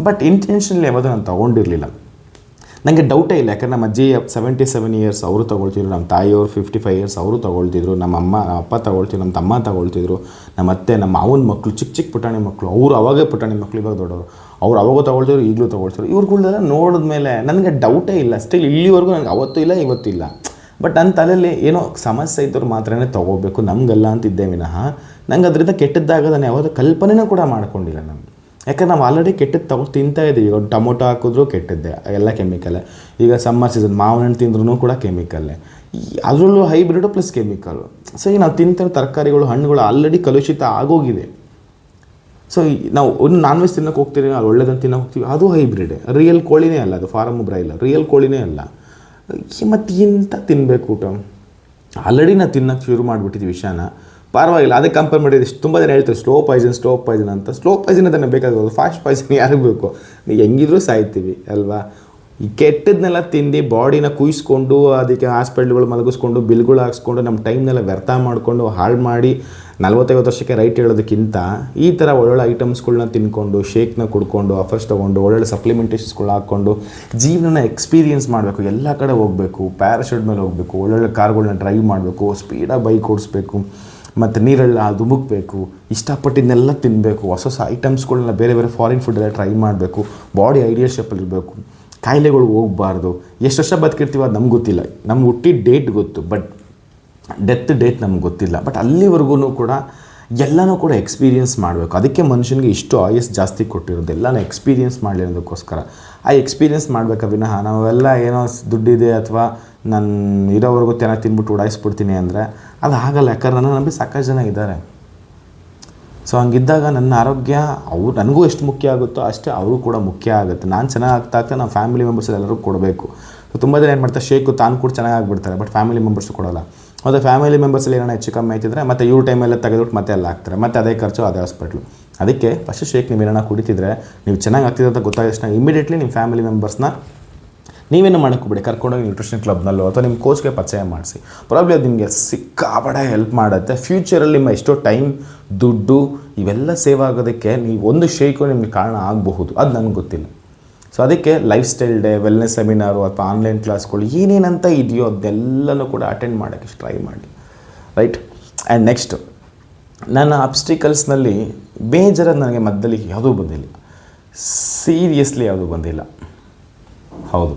ಬಟ್ ಇಂಟೆನ್ಷನ್ಲಿ ಯಾವುದು ನಾನು ತೊಗೊಂಡಿರಲಿಲ್ಲ. ನನಗೆ ಡೌಟೇ ಇಲ್ಲ. ಯಾಕಂದ್ರೆ ನಮ್ಮ ಅಜ್ಜಿ 77 ಇಯರ್ಸ್ ಅವರು ತೊಗೊಳ್ತಿದ್ರು, ನಮ್ಮ ತಾಯಿಯವರು 55 ಇಯರ್ಸ್ ಅವರು ತೊಗೊಳ್ತಿದ್ರು, ನಮ್ಮ ಅಪ್ಪ ತೊಗೊಳ್ತಿದ್ರು, ನಮ್ಮ ತಮ್ಮ ತೊಗೊಳ್ತಿದ್ರು, ನಮ್ಮ ಅತ್ತೆ, ನಮ್ಮ ಮಾವನ ಮಕ್ಕಳು, ಚಿಕ್ಕ ಪುಟಾಣಿ ಮಕ್ಕಳು, ಅವರು ಅವಾಗೇ ಪುಟಾಣಿ ಮಕ್ಕಳು, ಇವಾಗ ದೊಡ್ಡವರು, ಅವ್ರು ಅವಾಗೂ ತೊಗೊಳ್ತಿದ್ರು, ಈಗಲೂ ತೊಗೊಳ್ತಿದ್ರು. ಇವ್ರುಗಳೆಲ್ಲ ನೋಡಿದ ಮೇಲೆ ನನಗೆ ಡೌಟೇ ಇಲ್ಲ. ಸ್ಟಿಲ್ ಇಲ್ಲಿವರೆಗೂ ನನಗೆ ಅವತ್ತೂ ಇಲ್ಲ, ಇವತ್ತೂ ಇಲ್ಲ. ಬಟ್ ನನ್ನ ತಲೆಯಲ್ಲಿ ಏನೋ ಸಮಸ್ಯೆ ಇದ್ದವ್ರು ಮಾತ್ರನೇ ತೊಗೋಬೇಕು, ನಮಗೆಲ್ಲ ಅಂತಿದ್ದೆ ವಿನಃ ನಂಗೆ ಅದರಿಂದ ಕೆಟ್ಟದ್ದಾಗ ನಾನು ಯಾವುದೋ ಕಲ್ಪನೆನೂ ಕೂಡ ಮಾಡ್ಕೊಂಡಿಲ್ಲ ನಾನು. ಯಾಕಂದ್ರೆ ನಾವು ಆಲ್ರೆಡಿ ಕೆಟ್ಟದ್ದು ತಿಂತಾ ಇದ್ದೀವಿ. ಈಗ ಟೊಮೊಟೊ ಹಾಕಿದ್ರೂ ಕೆಟ್ಟದ್ದೇ, ಎಲ್ಲ ಕೆಮಿಕಲ್ಲೇ. ಈಗ ಸಮ್ಮರ್ ಸೀಸನ್ ಮಾವಿನ ಹಣ್ಣು ತಿಂದ್ರೂ ಕೂಡ ಕೆಮಿಕಲ್ಲೇ, ಅದರಲ್ಲೂ ಹೈಬ್ರಿಡು ಪ್ಲಸ್ ಕೆಮಿಕಲ್ಲು. ಸೊ ಈಗ ನಾವು ತಿಂತಿರೋ ತರಕಾರಿಗಳು, ಹಣ್ಣುಗಳು ಆಲ್ರೆಡಿ ಕಲುಷಿತ ಆಗೋಗಿದೆ. ಸೊ ನಾವು ಒಂದು ನಾನ್ ವೆಜ್ ತಿನ್ನೋಕೆ ಹೋಗ್ತೀವಿ, ಅದು ಒಳ್ಳೆದಂತ ತಿನ್ನೋಕೆ ಹೋಗ್ತೀವಿ, ಅದು ಹೈಬ್ರಿಡ್, ರಿಯಲ್ ಕೋಳಿನೇ ಅಲ್ಲ, ಅದು ಫಾರಮ್ ಬ್ರಾಯ್ಲರ್, ರಿಯಲ್ ಕೋಳಿನೇ ಅಲ್ಲ. ಮತ್ತು ಎಂತ ತಿನ್ನಬೇಕು ಊಟ? ಆಲ್ರೆಡಿ ನಾವು ತಿನ್ನೋಕ್ಕೆ ಶುರು ಮಾಡಿಬಿಟ್ಟಿದ್ವಿ ವಿಷಯನ. ಪರವಾಗಿಲ್ಲ, ಅದಕ್ಕೆ ಕಂಪೇರ್ ಮಾಡಿದ್ರೆ ತುಂಬ ಜನ ಹೇಳ್ತಾರೆ ಸ್ಲೋ ಪಾಯ್ಸನ್ ಅಂತ. ಸ್ಲೋ ಪಾಯ್ಸನ್ ಅದನ್ನು ಬೇಕಾಗೋದು, ಫಾಸ್ಟ್ ಪಾಯ್ಸನ್ ಯಾರಿಗೆ ಬೇಕು? ಹೆಂಗಿದ್ರೂ ಸಾಯ್ತೀವಿ ಅಲ್ವಾ? ಈ ಕೆಟ್ಟದನ್ನೆಲ್ಲ ತಿಂದು ಬಾಡಿನ ಕುಯ್ಸ್ಕೊಂಡು ಅದಕ್ಕೆ ಹಾಸ್ಪಿಟ್ಲ್ಗಳು ಮಲಗಿಸ್ಕೊಂಡು ಬಿಲ್ಗಳು ಹಾಕ್ಸ್ಕೊಂಡು ನಮ್ಮ ಟೈಮ್ನೆಲ್ಲ ವ್ಯರ್ಥ ಮಾಡಿಕೊಂಡು ಹಾಳು ಮಾಡಿ 40-50 ವರ್ಷಕ್ಕೆ ರೈಟ್ ಹೇಳೋದಕ್ಕಿಂತ ಈ ಥರ ಒಳ್ಳೊಳ್ಳೆ ಐಟಮ್ಸ್ಗಳನ್ನ ತಿನ್ಕೊಂಡು, ಶೇಕ್ನ ಕುಡ್ಕೊಂಡು, ಆಫರ್ಸ್ ತೊಗೊಂಡು, ಒಳ್ಳೊಳ್ಳೆ ಸಪ್ಲಿಮೆಂಟೇಷನ್ಸ್ಗಳು ಹಾಕ್ಕೊಂಡು ಜೀವನನ ಎಕ್ಸ್ಪೀರಿಯೆನ್ಸ್ ಮಾಡಬೇಕು. ಎಲ್ಲ ಕಡೆ ಹೋಗಬೇಕು, ಪ್ಯಾರಾಶೂಟ್ ಮೇಲೆ ಹೋಗಬೇಕು, ಒಳ್ಳೊಳ್ಳೆ ಕಾರ್ಗಳನ್ನ ಡ್ರೈವ್ ಮಾಡಬೇಕು, ಸ್ಪೀಡಾಗಿ ಬೈಕ್ ಓಡಿಸ್ಬೇಕು, ಮತ್ತು ನೀರೆಲ್ಲ ಧುಮುಕ್ಬೇಕು, ಇಷ್ಟಪಟ್ಟಿದ್ದನ್ನೆಲ್ಲ ತಿನ್ನಬೇಕು, ಹೊಸ ಹೊಸ ಐಟಮ್ಸ್ಗಳನ್ನ ಬೇರೆ ಬೇರೆ ಫಾರಿನ್ ಫುಡ್ ಎಲ್ಲ ಟ್ರೈ ಮಾಡಬೇಕು, ಬಾಡಿ ಐಡಿಯಲ್ ಶೇಪಲ್ಲಿರಬೇಕು, ಕಾಯಿಲೆಗಳು ಹೋಗಬಾರ್ದು. ಎಷ್ಟು ವರ್ಷ ಬದುಕಿರ್ತೀವಿ ಅದು ನಮ್ಗೆ ಗೊತ್ತಿಲ್ಲ, ನಮ್ಗೆ ಹುಟ್ಟಿದ ಡೇಟ್ ಗೊತ್ತು, ಬಟ್ ಡೆತ್ ಡೇಟ್ ನಮ್ಗೆ ಗೊತ್ತಿಲ್ಲ. ಬಟ್ ಅಲ್ಲಿವರೆಗೂ ಕೂಡ ಎಲ್ಲನೂ ಕೂಡ ಎಕ್ಸ್ಪೀರಿಯೆನ್ಸ್ ಮಾಡಬೇಕು. ಅದಕ್ಕೆ ಮನುಷ್ಯನಿಗೆ ಇಷ್ಟು ಆಯಸ್ಸು ಜಾಸ್ತಿ ಕೊಟ್ಟಿರೋದು, ಎಲ್ಲನೂ ಎಕ್ಸ್ಪೀರಿಯೆನ್ಸ್ ಮಾಡಲಿ ಅನ್ನೋದಕ್ಕೋಸ್ಕರ. ಆ ಎಕ್ಸ್ಪೀರಿಯೆನ್ಸ್ ಮಾಡಬೇಕಾ ವಿನಃ ನಾವೆಲ್ಲ ಏನೋ ದುಡ್ಡಿದೆ ಅಥವಾ ನಾನು ಇರೋವರೆಗೂ ಚೆನ್ನಾಗಿ ತಿನ್ಬಿಟ್ಟು ಉಡಾಯಿಸ್ಬಿಡ್ತೀನಿ ಅಂದರೆ ಅದು ಆಗಲ್ಲ. ಯಾಕಂದ್ರೆ ನನ್ನ ನಂಬಿ ಸಾಕಷ್ಟು ಜನ ಇದ್ದಾರೆ. ಸೊ ಹಂಗಿದ್ದಾಗ ನನ್ನ ಆರೋಗ್ಯ ನನಗೂ ಎಷ್ಟು ಮುಖ್ಯ ಆಗುತ್ತೋ ಅಷ್ಟೇ ಅವರು ಕೂಡ ಮುಖ್ಯ ಆಗುತ್ತೆ. ನಾನು ಚೆನ್ನಾಗಿ ಆಗ್ತಾ ನಮ್ಮ ಫ್ಯಾಮಿಲಿ ಮೆಂಬರ್ಸ್ ಎಲ್ಲರೂ ಕೊಡಬೇಕು. ಸೊ ತುಂಬ ಜನ ಏನು ಮಾಡ್ತಾರೆ, ಶೇಕು ತಾನು ಕೂಡ ಚೆನ್ನಾಗಿ ಆಗಿಬಿಡ್ತಾರೆ, ಬಟ್ ಫ್ಯಾಮಿಲಿ ಮೆಂಬರ್ಸು ಕೊಡೋಲ್ಲ. ಮತ್ತು ಫ್ಯಾಮಿಲಿ ಮೆಂಬರ್ಸಲ್ಲಿ ಏನೋ ಹೆಚ್ಚು ಕಮ್ಮಿ ಆಯ್ತಿದ್ರೆ ಮತ್ತೆ ಇವ್ರ ಟೈಮೆಲ್ಲ ತೆಗೆದುಬಿಟ್ಟು ಮತ್ತೆ ಎಲ್ಲ ಹಾಕ್ತಾರೆ, ಮತ್ತು ಅದೇ ಖರ್ಚು ಅದೇ ಹಾಸ್ಪಿಟ್ಲು. ಅದಕ್ಕೆ ಫಸ್ಟ್ ಶೇಕ್ ನೀವು ಏನೋ ಕುಡಿತಿದ್ರೆ ನೀವು ಚೆನ್ನಾಗಿ ಆಗ್ತಿದೆ ಅಂತ ಗೊತ್ತಾದ ತಕ್ಷಣ ಇಮಿಡಿಯೇಟ್ಲಿ ನಿಮ್ಮ ಫ್ಯಾಮಿಲಿ ಮೆಂಬರ್ಸ್ನ ನೀವೇನು ಮಾಡೋಕ್ಕೋಗ್ಬಿಡಿ, ಕರ್ಕೊಂಡೋಗಿ ನ್ಯೂಟ್ರಿಷನ್ ಕ್ಲಬ್ನಲ್ಲೋ ಅಥವಾ ನಿಮ್ಮ ಕೋಚ್ಗೆ ಪರಿಚಯ ಮಾಡಿಸಿ. ಪ್ರಾಬ್ಲಿ ಅದು ನಿಮಗೆ ಸಿಕ್ಕಾಪಟ್ಟೆ ಹೆಲ್ಪ್ ಮಾಡುತ್ತೆ. ಫ್ಯೂಚರಲ್ಲಿ ನಿಮ್ಮ ಎಷ್ಟೋ ಟೈಮ್, ದುಡ್ಡು ಇವೆಲ್ಲ ಸೇವ್ ಆಗೋದಕ್ಕೆ ನೀವು ಒಂದು ಶೇಕು ನಿಮಗೆ ಕಾರಣ ಆಗಬಹುದು, ಅದು ನನಗೆ ಗೊತ್ತಿಲ್ಲ. ಸೊ ಅದಕ್ಕೆ ಲೈಫ್ ಸ್ಟೈಲ್ ಡೇ, ವೆಲ್ನೆಸ್ ಸೆಮಿನಾರು ಅಥವಾ ಆನ್ಲೈನ್ ಕ್ಲಾಸ್ಗಳು ಏನೇನಂತ ಇದೆಯೋ ಅದೆಲ್ಲನೂ ಕೂಡ ಅಟೆಂಡ್ ಮಾಡೋಕ್ಕೆ ಟ್ರೈ ಮಾಡಿ, ರೈಟ್. ಆ್ಯಂಡ್ ನೆಕ್ಸ್ಟ್, ನನ್ನ ಅಬ್ಸ್ಟಿಕಲ್ಸ್ನಲ್ಲಿ ಬೇಜಾರಾದ ನನಗೆ ಮಧ್ಯದಲ್ಲಿ ಯಾವುದೂ ಬಂದಿಲ್ಲ, ಸೀರಿಯಸ್ಲಿ ಯಾವುದೂ ಬಂದಿಲ್ಲ. ಹೌದು,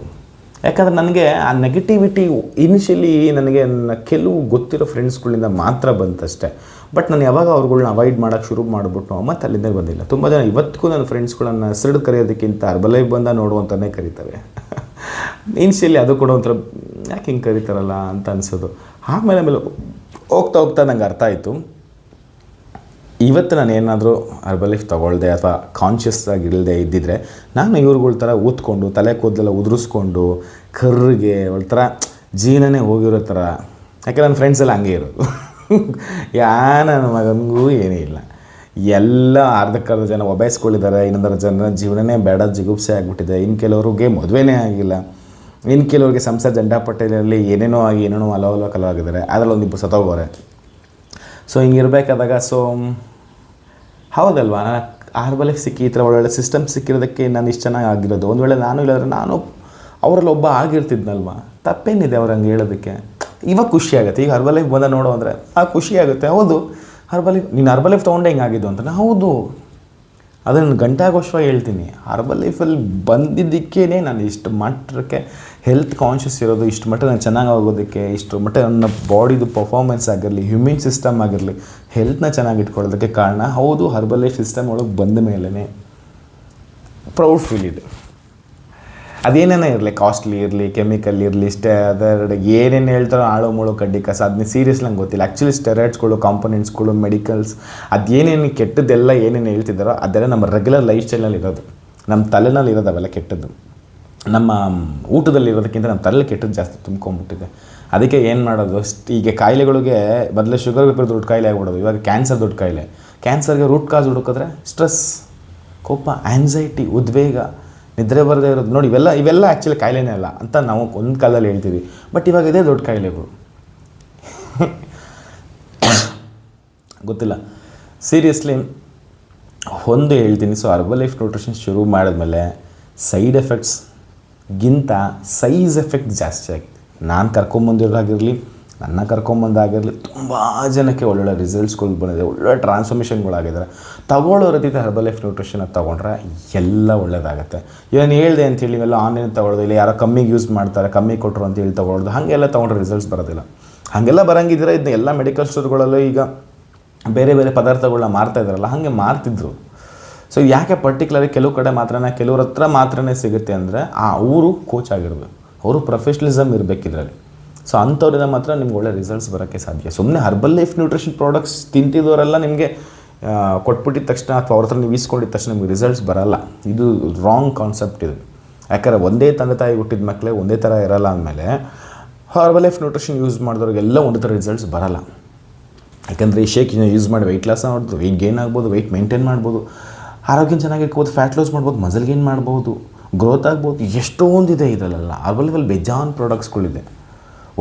ಯಾಕಂದರೆ ನನಗೆ ಆ ನೆಗೆಟಿವಿಟಿ ಇನಿಷಿಯಲಿ ನನಗೆ ನನ್ನ ಕೆಲವು ಗೊತ್ತಿರೋ ಫ್ರೆಂಡ್ಸ್ಗಳಿಂದ ಮಾತ್ರ ಬಂತಷ್ಟೇ. ಬಟ್ ನಾನು ಯಾವಾಗ ಅವ್ರುಗಳ್ನ ಅವಾಯ್ಡ್ ಮಾಡೋಕ್ಕೆ ಶುರು ಮಾಡಿಬಿಟ್ಟು ಮತ್ತು ಅಲ್ಲಿಂದ ಬಂದಿಲ್ಲ. ತುಂಬ ಜನ ಇವತ್ತಿಗೂ ನನ್ನ ಫ್ರೆಂಡ್ಸ್ಗಳನ್ನು ಹೆಸರು ಕರೆಯೋದಕ್ಕಿಂತ ಹರ್ಬಲೈಫ್ ಬಂದ ನೋಡುವಂತಲೇ ಕರೀತವೆ. ಇನಿಷಿಯಲಿ ಅದು ಕೂಡ ಒಂಥರ ಯಾಕೆ ಹಿಂಗೆ ಕರೀತಾರಲ್ಲ ಅಂತ ಅನಿಸೋದು. ಆಮೇಲೆ ಹೋಗ್ತಾ ಹೋಗ್ತಾ ನಂಗೆ ಅರ್ಥ ಆಯಿತು, ಇವತ್ತು ನಾನು ಏನಾದರೂ ಹರ್ಬಲೈಫ್ ತೊಗೊಳ್ದೆ ಅಥವಾ ಕಾನ್ಷಿಯಸ್ ಆಗಿ ಇಲ್ಲದೆ ಇದ್ದಿದ್ರೆ ನಾನು ಇವ್ರುಗಳ ಥರ ಊದ್ಕೊಂಡು ತಲೆ ಕೂದಲೆಲ್ಲ ಉದುರಿಸ್ಕೊಂಡು ಕರ್ರಿಗೆ ಒಂಥರ ಜೀವನನೇ ಹೋಗಿರೋ ಥರ. ಯಾಕೆ ನನ್ನ ಫ್ರೆಂಡ್ಸ್ ಎಲ್ಲ ಹಂಗೆ ಇರೋದು. ನನ್ನ ಮಗನಿಗೂ ಏನೂ ಇಲ್ಲ, ಎಲ್ಲ ಅರ್ಧಕ್ಕರ್ಧ ಜನ ಒಬಾಯಿಸ್ಕೊಂಡಿದ್ದಾರೆ, ಇನ್ನೊಂದರ ಜನ ಜೀವನನೇ ಬೇಡ ಜಿಗುಪ್ಸೆ ಆಗಿಬಿಟ್ಟಿದೆ, ಇನ್ನು ಕೆಲವ್ರಿಗೆ ಮದುವೆನೇ ಆಗಿಲ್ಲ, ಇನ್ನು ಕೆಲವ್ರಿಗೆ ಸಂಸಾರ ಜಂಡಾಪಟ್ಟೆಯಲ್ಲಿ ಏನೇನೋ ಆಗಿ ಏನೇನೋ ಅಲವಲ ಕಲವಾಗಿದ್ದಾರೆ, ಅದರಲ್ಲಿ ಒಂದಿಬ್ಬರು ಸತ್ತೋಗೋರೆ. ಸೊ ಹಿಂಗಿರ್ಬೇಕಾದಾಗ ಹೌದಲ್ವಾ, ನಾನು ಹರ್ಬಲೈಫ್ ಸಿಕ್ಕಿ ಈ ಥರ ಒಳ್ಳೊಳ್ಳೆ ಸಿಸ್ಟಮ್ ಸಿಕ್ಕಿರೋದಕ್ಕೆ ನಾನು ಇಷ್ಟು ಚೆನ್ನಾಗಿ ಆಗಿರೋದು. ಒಂದು ವೇಳೆ ನಾನು ಇಲ್ಲಾಂದರೆ ನಾನು ಅವರಲ್ಲಿ ಒಬ್ಬ ಆಗಿರ್ತಿದ್ನಲ್ವ, ತಪ್ಪೇನಿದೆ ಅವ್ರು ಹಂಗೆ ಹೇಳೋದಕ್ಕೆ. ಇವಾಗ ಖುಷಿ ಆಗುತ್ತೆ. ಈಗ ಹರ್ಬಲೈಫ್ ಬಂದ ನೋಡು ಅಂದರೆ ಖುಷಿ ಆಗುತ್ತೆ. ಹೌದು, ಹರ್ಬಲೈಫ್ ನೀನು ಹರ್ಬಲೈಫ್ ತೊಗೊಂಡೆ ಹಿಂಗಾಗಿದ್ದು ಅಂತ. ಹೌದು, ಅದನ್ನು ಗಂಟಾಗೋಷ್ವಾಗಿ ಹೇಳ್ತೀನಿ. ಹರ್ಬಲೈಫಲ್ಲಿ ಬಂದಿದ್ದಕ್ಕೇ ನಾನು ಇಷ್ಟು ಮಟ್ಟಕ್ಕೆ ಹೆಲ್ತ್ ಕಾನ್ಷಿಯಸ್ ಇರೋದು, ಇಷ್ಟು ಮಟ್ಟ ನಾನು ಚೆನ್ನಾಗಿ ಆಗೋದಕ್ಕೆ, ಇಷ್ಟು ಮಟ್ಟ ನನ್ನ ಬಾಡಿದು ಪರ್ಫಾರ್ಮೆನ್ಸ್ ಆಗಿರಲಿ, ಹ್ಯೂಮನ್ ಸಿಸ್ಟಮ್ ಆಗಿರಲಿ, ಹೆಲ್ತ್ನ ಚೆನ್ನಾಗಿ ಇಟ್ಕೊಳ್ಳೋದಕ್ಕೆ ಕಾರಣ ಹೌದು ಹರ್ಬಲೈಫ್ ಸಿಸ್ಟಮ್ ಒಳಗೆ ಬಂದ ಮೇಲೇ ಪ್ರೌಡ್ ಫೀಲ್ ಇದೆ. ಅದೇನೇನೇ ಇರಲಿ, ಕಾಸ್ಟ್ಲಿ ಇರಲಿ, ಕೆಮಿಕಲ್ ಇರಲಿ, ಅದರ ಏನೇನು ಹೇಳ್ತಾರೋ ಆಳು ಮುಳು ಕಡ್ಡಿ ಕಸ, ಅದನ್ನ ಸೀರಿಯಸ್ ನಂಗೆ ಗೊತ್ತಿಲ್ಲ. ಆ್ಯಕ್ಚುಲಿ ಸ್ಟೆರಾಯ್ಡ್ಸ್ಗಳು, ಕಾಂಪೊನೆಂಟ್ಸ್ಗಳು, ಮೆಡಿಕಲ್ಸ್, ಅದೇನೇನು ಕೆಟ್ಟದ್ದೆಲ್ಲ ಏನೇನು ಹೇಳ್ತಿದ್ದಾರೋ ಅದೆಲ್ಲ ನಮ್ಮ ರೆಗ್ಯುಲರ್ ಲೈಫ್ ಸ್ಟೈಲಲ್ಲಿ ಇರೋದು, ನಮ್ಮ ತಲೆನಲ್ಲಿ ಇರೋದು ಅವೆಲ್ಲ ಕೆಟ್ಟದ್ದು. ನಮ್ಮ ಊಟದಲ್ಲಿ ಇರೋದಕ್ಕಿಂತ ನಮ್ಮ ತಲೆ ಕೆಟ್ಟದ್ದು ಜಾಸ್ತಿ ತುಂಬ್ಕೊಂಡ್ಬಿಟ್ಟಿದೆ. ಅದಕ್ಕೆ ಏನು ಮಾಡೋದು, ಈಗ ಕಾಯಿಲೆಗಳಿಗೆ ಬದಲು ಶುಗರ್ ಬಿಟ್ಟು ದೊಡ್ಡ ಕಾಯಿಲೆ ಆಗ್ಬಿಡೋದು. ಇವಾಗ ಕ್ಯಾನ್ಸರ್ ದೊಡ್ಡ ಕಾಯಿಲೆ. ಕ್ಯಾನ್ಸರ್ಗೆ ರೂಟ್ ಕಾಸ್ ಹುಡುಕಿದ್ರೆ ಸ್ಟ್ರೆಸ್, ಕೋಪ, ಆ್ಯನ್ಸೈಟಿ, ಉದ್ವೇಗ, ನಿದ್ರೆ ಬರದೇ ಇರೋದು. ನೋಡಿ, ಇವೆಲ್ಲ ಆ್ಯಕ್ಚುಲಿ ಕಾಯಿಲೆನೇ ಅಲ್ಲ ಅಂತ ನಾವು ಒಂದು ಕಾಲದಲ್ಲಿ ಹೇಳ್ತೀವಿ. ಬಟ್ ಇವಾಗ ಇದೇ ದೊಡ್ಡ ಕಾಯಿಲೆಗಳು. ಗೊತ್ತಿಲ್ಲ, ಸೀರಿಯಸ್ಲಿ ಒಂದು ಹೇಳ್ತೀನಿ. ಸೊ ಹರ್ಬಲೈಫ್ ನ್ಯೂಟ್ರಿಷನ್ ಶುರು ಮಾಡಿದ್ಮೇಲೆ ಸೈಡ್ ಎಫೆಕ್ಟ್ಸ್ಗಿಂತ ಸೈಜ್ ಎಫೆಕ್ಟ್ ಜಾಸ್ತಿ ಆಗಿದೆ. ನಾನು ಕರ್ಕೊಂಬಂದಿರೋದಾಗಿರಲಿ, ನನ್ನ ಕರ್ಕೊಂಬಂದಾಗಿರಲಿ, ತುಂಬ ಜನಕ್ಕೆ ಒಳ್ಳೊಳ್ಳೆ ರಿಸಲ್ಟ್ಸ್ಗಳು ಬಂದಿದೆ, ಒಳ್ಳೆ ಟ್ರಾನ್ಸ್ಫಾರ್ಮೇಷನ್ಗಳಾಗಿದ್ದಾರೆ. ತಗೊಳ್ಳೋ ರೀತಿ ಹರ್ಬಲೈಫ್ ನ್ಯೂಟ್ರಿಷನ್ ತೊಗೊಂಡ್ರೆ ಎಲ್ಲ ಒಳ್ಳೆಯದಾಗುತ್ತೆ. ಏನು ಹೇಳಿದೆ ಅಂತೇಳಿ ಇವೆಲ್ಲ ಆನ್ಲೈನ್ ತೊಗೊಳ್ಳೋದು, ಇಲ್ಲ ಯಾರೋ ಕಮ್ಮಿಗೆ ಯೂಸ್ ಮಾಡ್ತಾರೆ, ಕಮ್ಮಿ ಕೊಟ್ಟರು ಅಂತೇಳಿ ತೊಗೊಳ್ಳೋದು, ಹಾಗೆಲ್ಲ ತೊಗೊಂಡ್ರೆ ರಿಸಲ್ಟ್ಸ್ ಬರೋದಿಲ್ಲ. ಹಾಗೆಲ್ಲ ಬರೋಂಗಿದ್ರೆ ಇದನ್ನ ಎಲ್ಲ ಮೆಡಿಕಲ್ ಸ್ಟೋರ್ಗಳಲ್ಲೂ ಈಗ ಬೇರೆ ಬೇರೆ ಪದಾರ್ಥಗಳನ್ನ ಮಾರ್ತಾಯಿದ್ದಾರಲ್ಲ, ಹಾಗೆ ಮಾರ್ತಿದ್ರು. ಸೊ ಯಾಕೆ ಪರ್ಟಿಕ್ಯುಲರಿ ಕೆಲವು ಕಡೆ ಮಾತ್ರನೇ, ಕೆಲವ್ರ ಹತ್ರ ಮಾತ್ರನೇ ಸಿಗುತ್ತೆ ಅಂದರೆ ಅವರು ಕೋಚ್ ಆಗಿರ್ಬೇಕು, ಅವರು ಪ್ರೊಫೆಷ್ನಲಿಸಮ್ ಇರಬೇಕು ಇದರಲ್ಲಿ. ಸೊ ಅಂಥವ್ರಿಂದ ಮಾತ್ರ ನಿಮ್ಗೆ ಒಳ್ಳೆ ರಿಸಲ್ಟ್ಸ್ ಬರೋಕ್ಕೆ ಸಾಧ್ಯ. ಸುಮ್ಮನೆ ಹರ್ಬಲೈಫ್ ನ್ಯೂಟ್ರಿಷನ್ ಪ್ರಾಡಕ್ಟ್ಸ್ ತಿಂತಿದ್ದವರೆಲ್ಲ ನಿಮಗೆ ಕೊಟ್ಬಿಟ್ಟಿದ ತಕ್ಷಣ ಅಥವಾ ಅವ್ರ ಹತ್ರ ನೀವು ಈಸ್ಕೊಂಡಿದ್ದ ತಕ್ಷಣ ನಿಮ್ಗೆ ರಿಸಲ್ಟ್ಸ್ ಬರೋಲ್ಲ. ಇದು ರಾಂಗ್ ಕಾನ್ಸೆಪ್ಟ್ ಇದು. ಯಾಕಂದರೆ ಒಂದೇ ತಂದೆ ತಾಯಿ ಹುಟ್ಟಿದ ಮಕ್ಕಳೇ ಒಂದೇ ಥರ ಇರೋಲ್ಲ ಅಂದಮೇಲೆ ಹರ್ಬಲೈಫ್ ನ್ಯೂಟ್ರಿಷನ್ ಯೂಸ್ ಮಾಡಿದವ್ರಿಗೆಲ್ಲ ಒಂದೇ ಥರ ರಿಸಲ್ಟ್ಸ್ ಬರೋಲ್ಲ. ಯಾಕಂದರೆ ಈ ಶೇಕ್ ಯೂಸ್ ಮಾಡಿ ವೆಯ್ಟ್ ಲಾಸ್ ಮಾಡ್ಬೋದು, ವೆಯ್ಟ್ ಗೇನ್ ಆಗ್ಬೋದು, ವೆಯ್ಟ್ ಮೇಂಟೈನ್ ಮಾಡ್ಬೋದು, ಆರೋಗ್ಯ ಚೆನ್ನಾಗಿಟ್ಕೋಬೋದು, ಫ್ಯಾಟ್ ಲಾಸ್ ಮಾಡ್ಬೋದು, ಮಸಲ್ ಗೇನ್ ಮಾಡ್ಬೋದು, ಗ್ರೋತ್ ಆಗ್ಬೋದು, ಎಷ್ಟೊಂದಿದೆ ಇದರಲ್ಲೆಲ್ಲ. ಹರ್ಬಲೈಫಲ್ಲಿ ಬೇಜಾನ್ ಪ್ರಾಡಕ್ಟ್ಸ್ಗಳಿದೆ.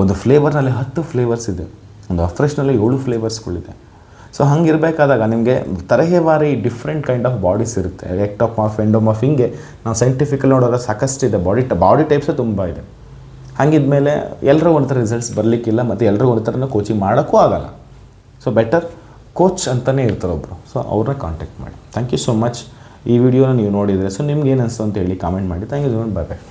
ಒಂದು ಫ್ಲೇವರ್ನಲ್ಲಿ 10 ಫ್ಲೇವರ್ಸ್ ಇದೆ, ಒಂದು ಅಫ್ರೆಶ್ನಲ್ಲಿ 7 ಫ್ಲೇವರ್ಸ್ಗಳಿದೆ. ಸೊ ಹಂಗಿರಬೇಕಾದಾಗ ನಿಮಗೆ ತರಹೇವಾರಿ ಡಿಫ್ರೆಂಟ್ ಕೈಂಡ್ ಆಫ್ ಬಾಡೀಸ್ ಇರುತ್ತೆ. ಎಕ್ಟೋಮಾರ್ಫ್, ಎಂಡೋಮಾರ್ಫ್, ಹಿಂಗೆ ನಾವು ಸೈಂಟಿಫಿಕಲ್ ನೋಡೋದ್ರೆ ಸಾಕಷ್ಟಿದೆ. ಬಾಡಿ ಟೈಪ್ಸೇ ತುಂಬ ಇದೆ. ಹಂಗಿದ್ಮೇಲೆ ಎಲ್ಲರೂ ಒಂದು ಥರ ರಿಸಲ್ಟ್ಸ್ ಬರಲಿಕ್ಕಿಲ್ಲ, ಮತ್ತು ಎಲ್ಲರೂ ಒಂದು ಥರನ ಕೋಚಿಂಗ್ ಮಾಡೋಕ್ಕೂ ಆಗೋಲ್ಲ. ಸೊ ಬೆಟರ್ ಕೋಚ್ ಅಂತಲೇ ಇರ್ತಾರೆ ಒಬ್ಬರು. ಸೊ ಅವ್ರನ್ನ ಕಾಂಟ್ಯಾಕ್ಟ್ ಮಾಡಿ. Thank you so much. ಈ ವಿಡಿಯೋನ ನೀವು ನೋಡಿದರೆ ಸೊ ನಿಮ್ಗೆ ಏನು ಅನಿಸ್ತು ಅಂತ ಹೇಳಿ ಕಾಮೆಂಟ್ ಮಾಡಿ. Thank you so much. Bye bye.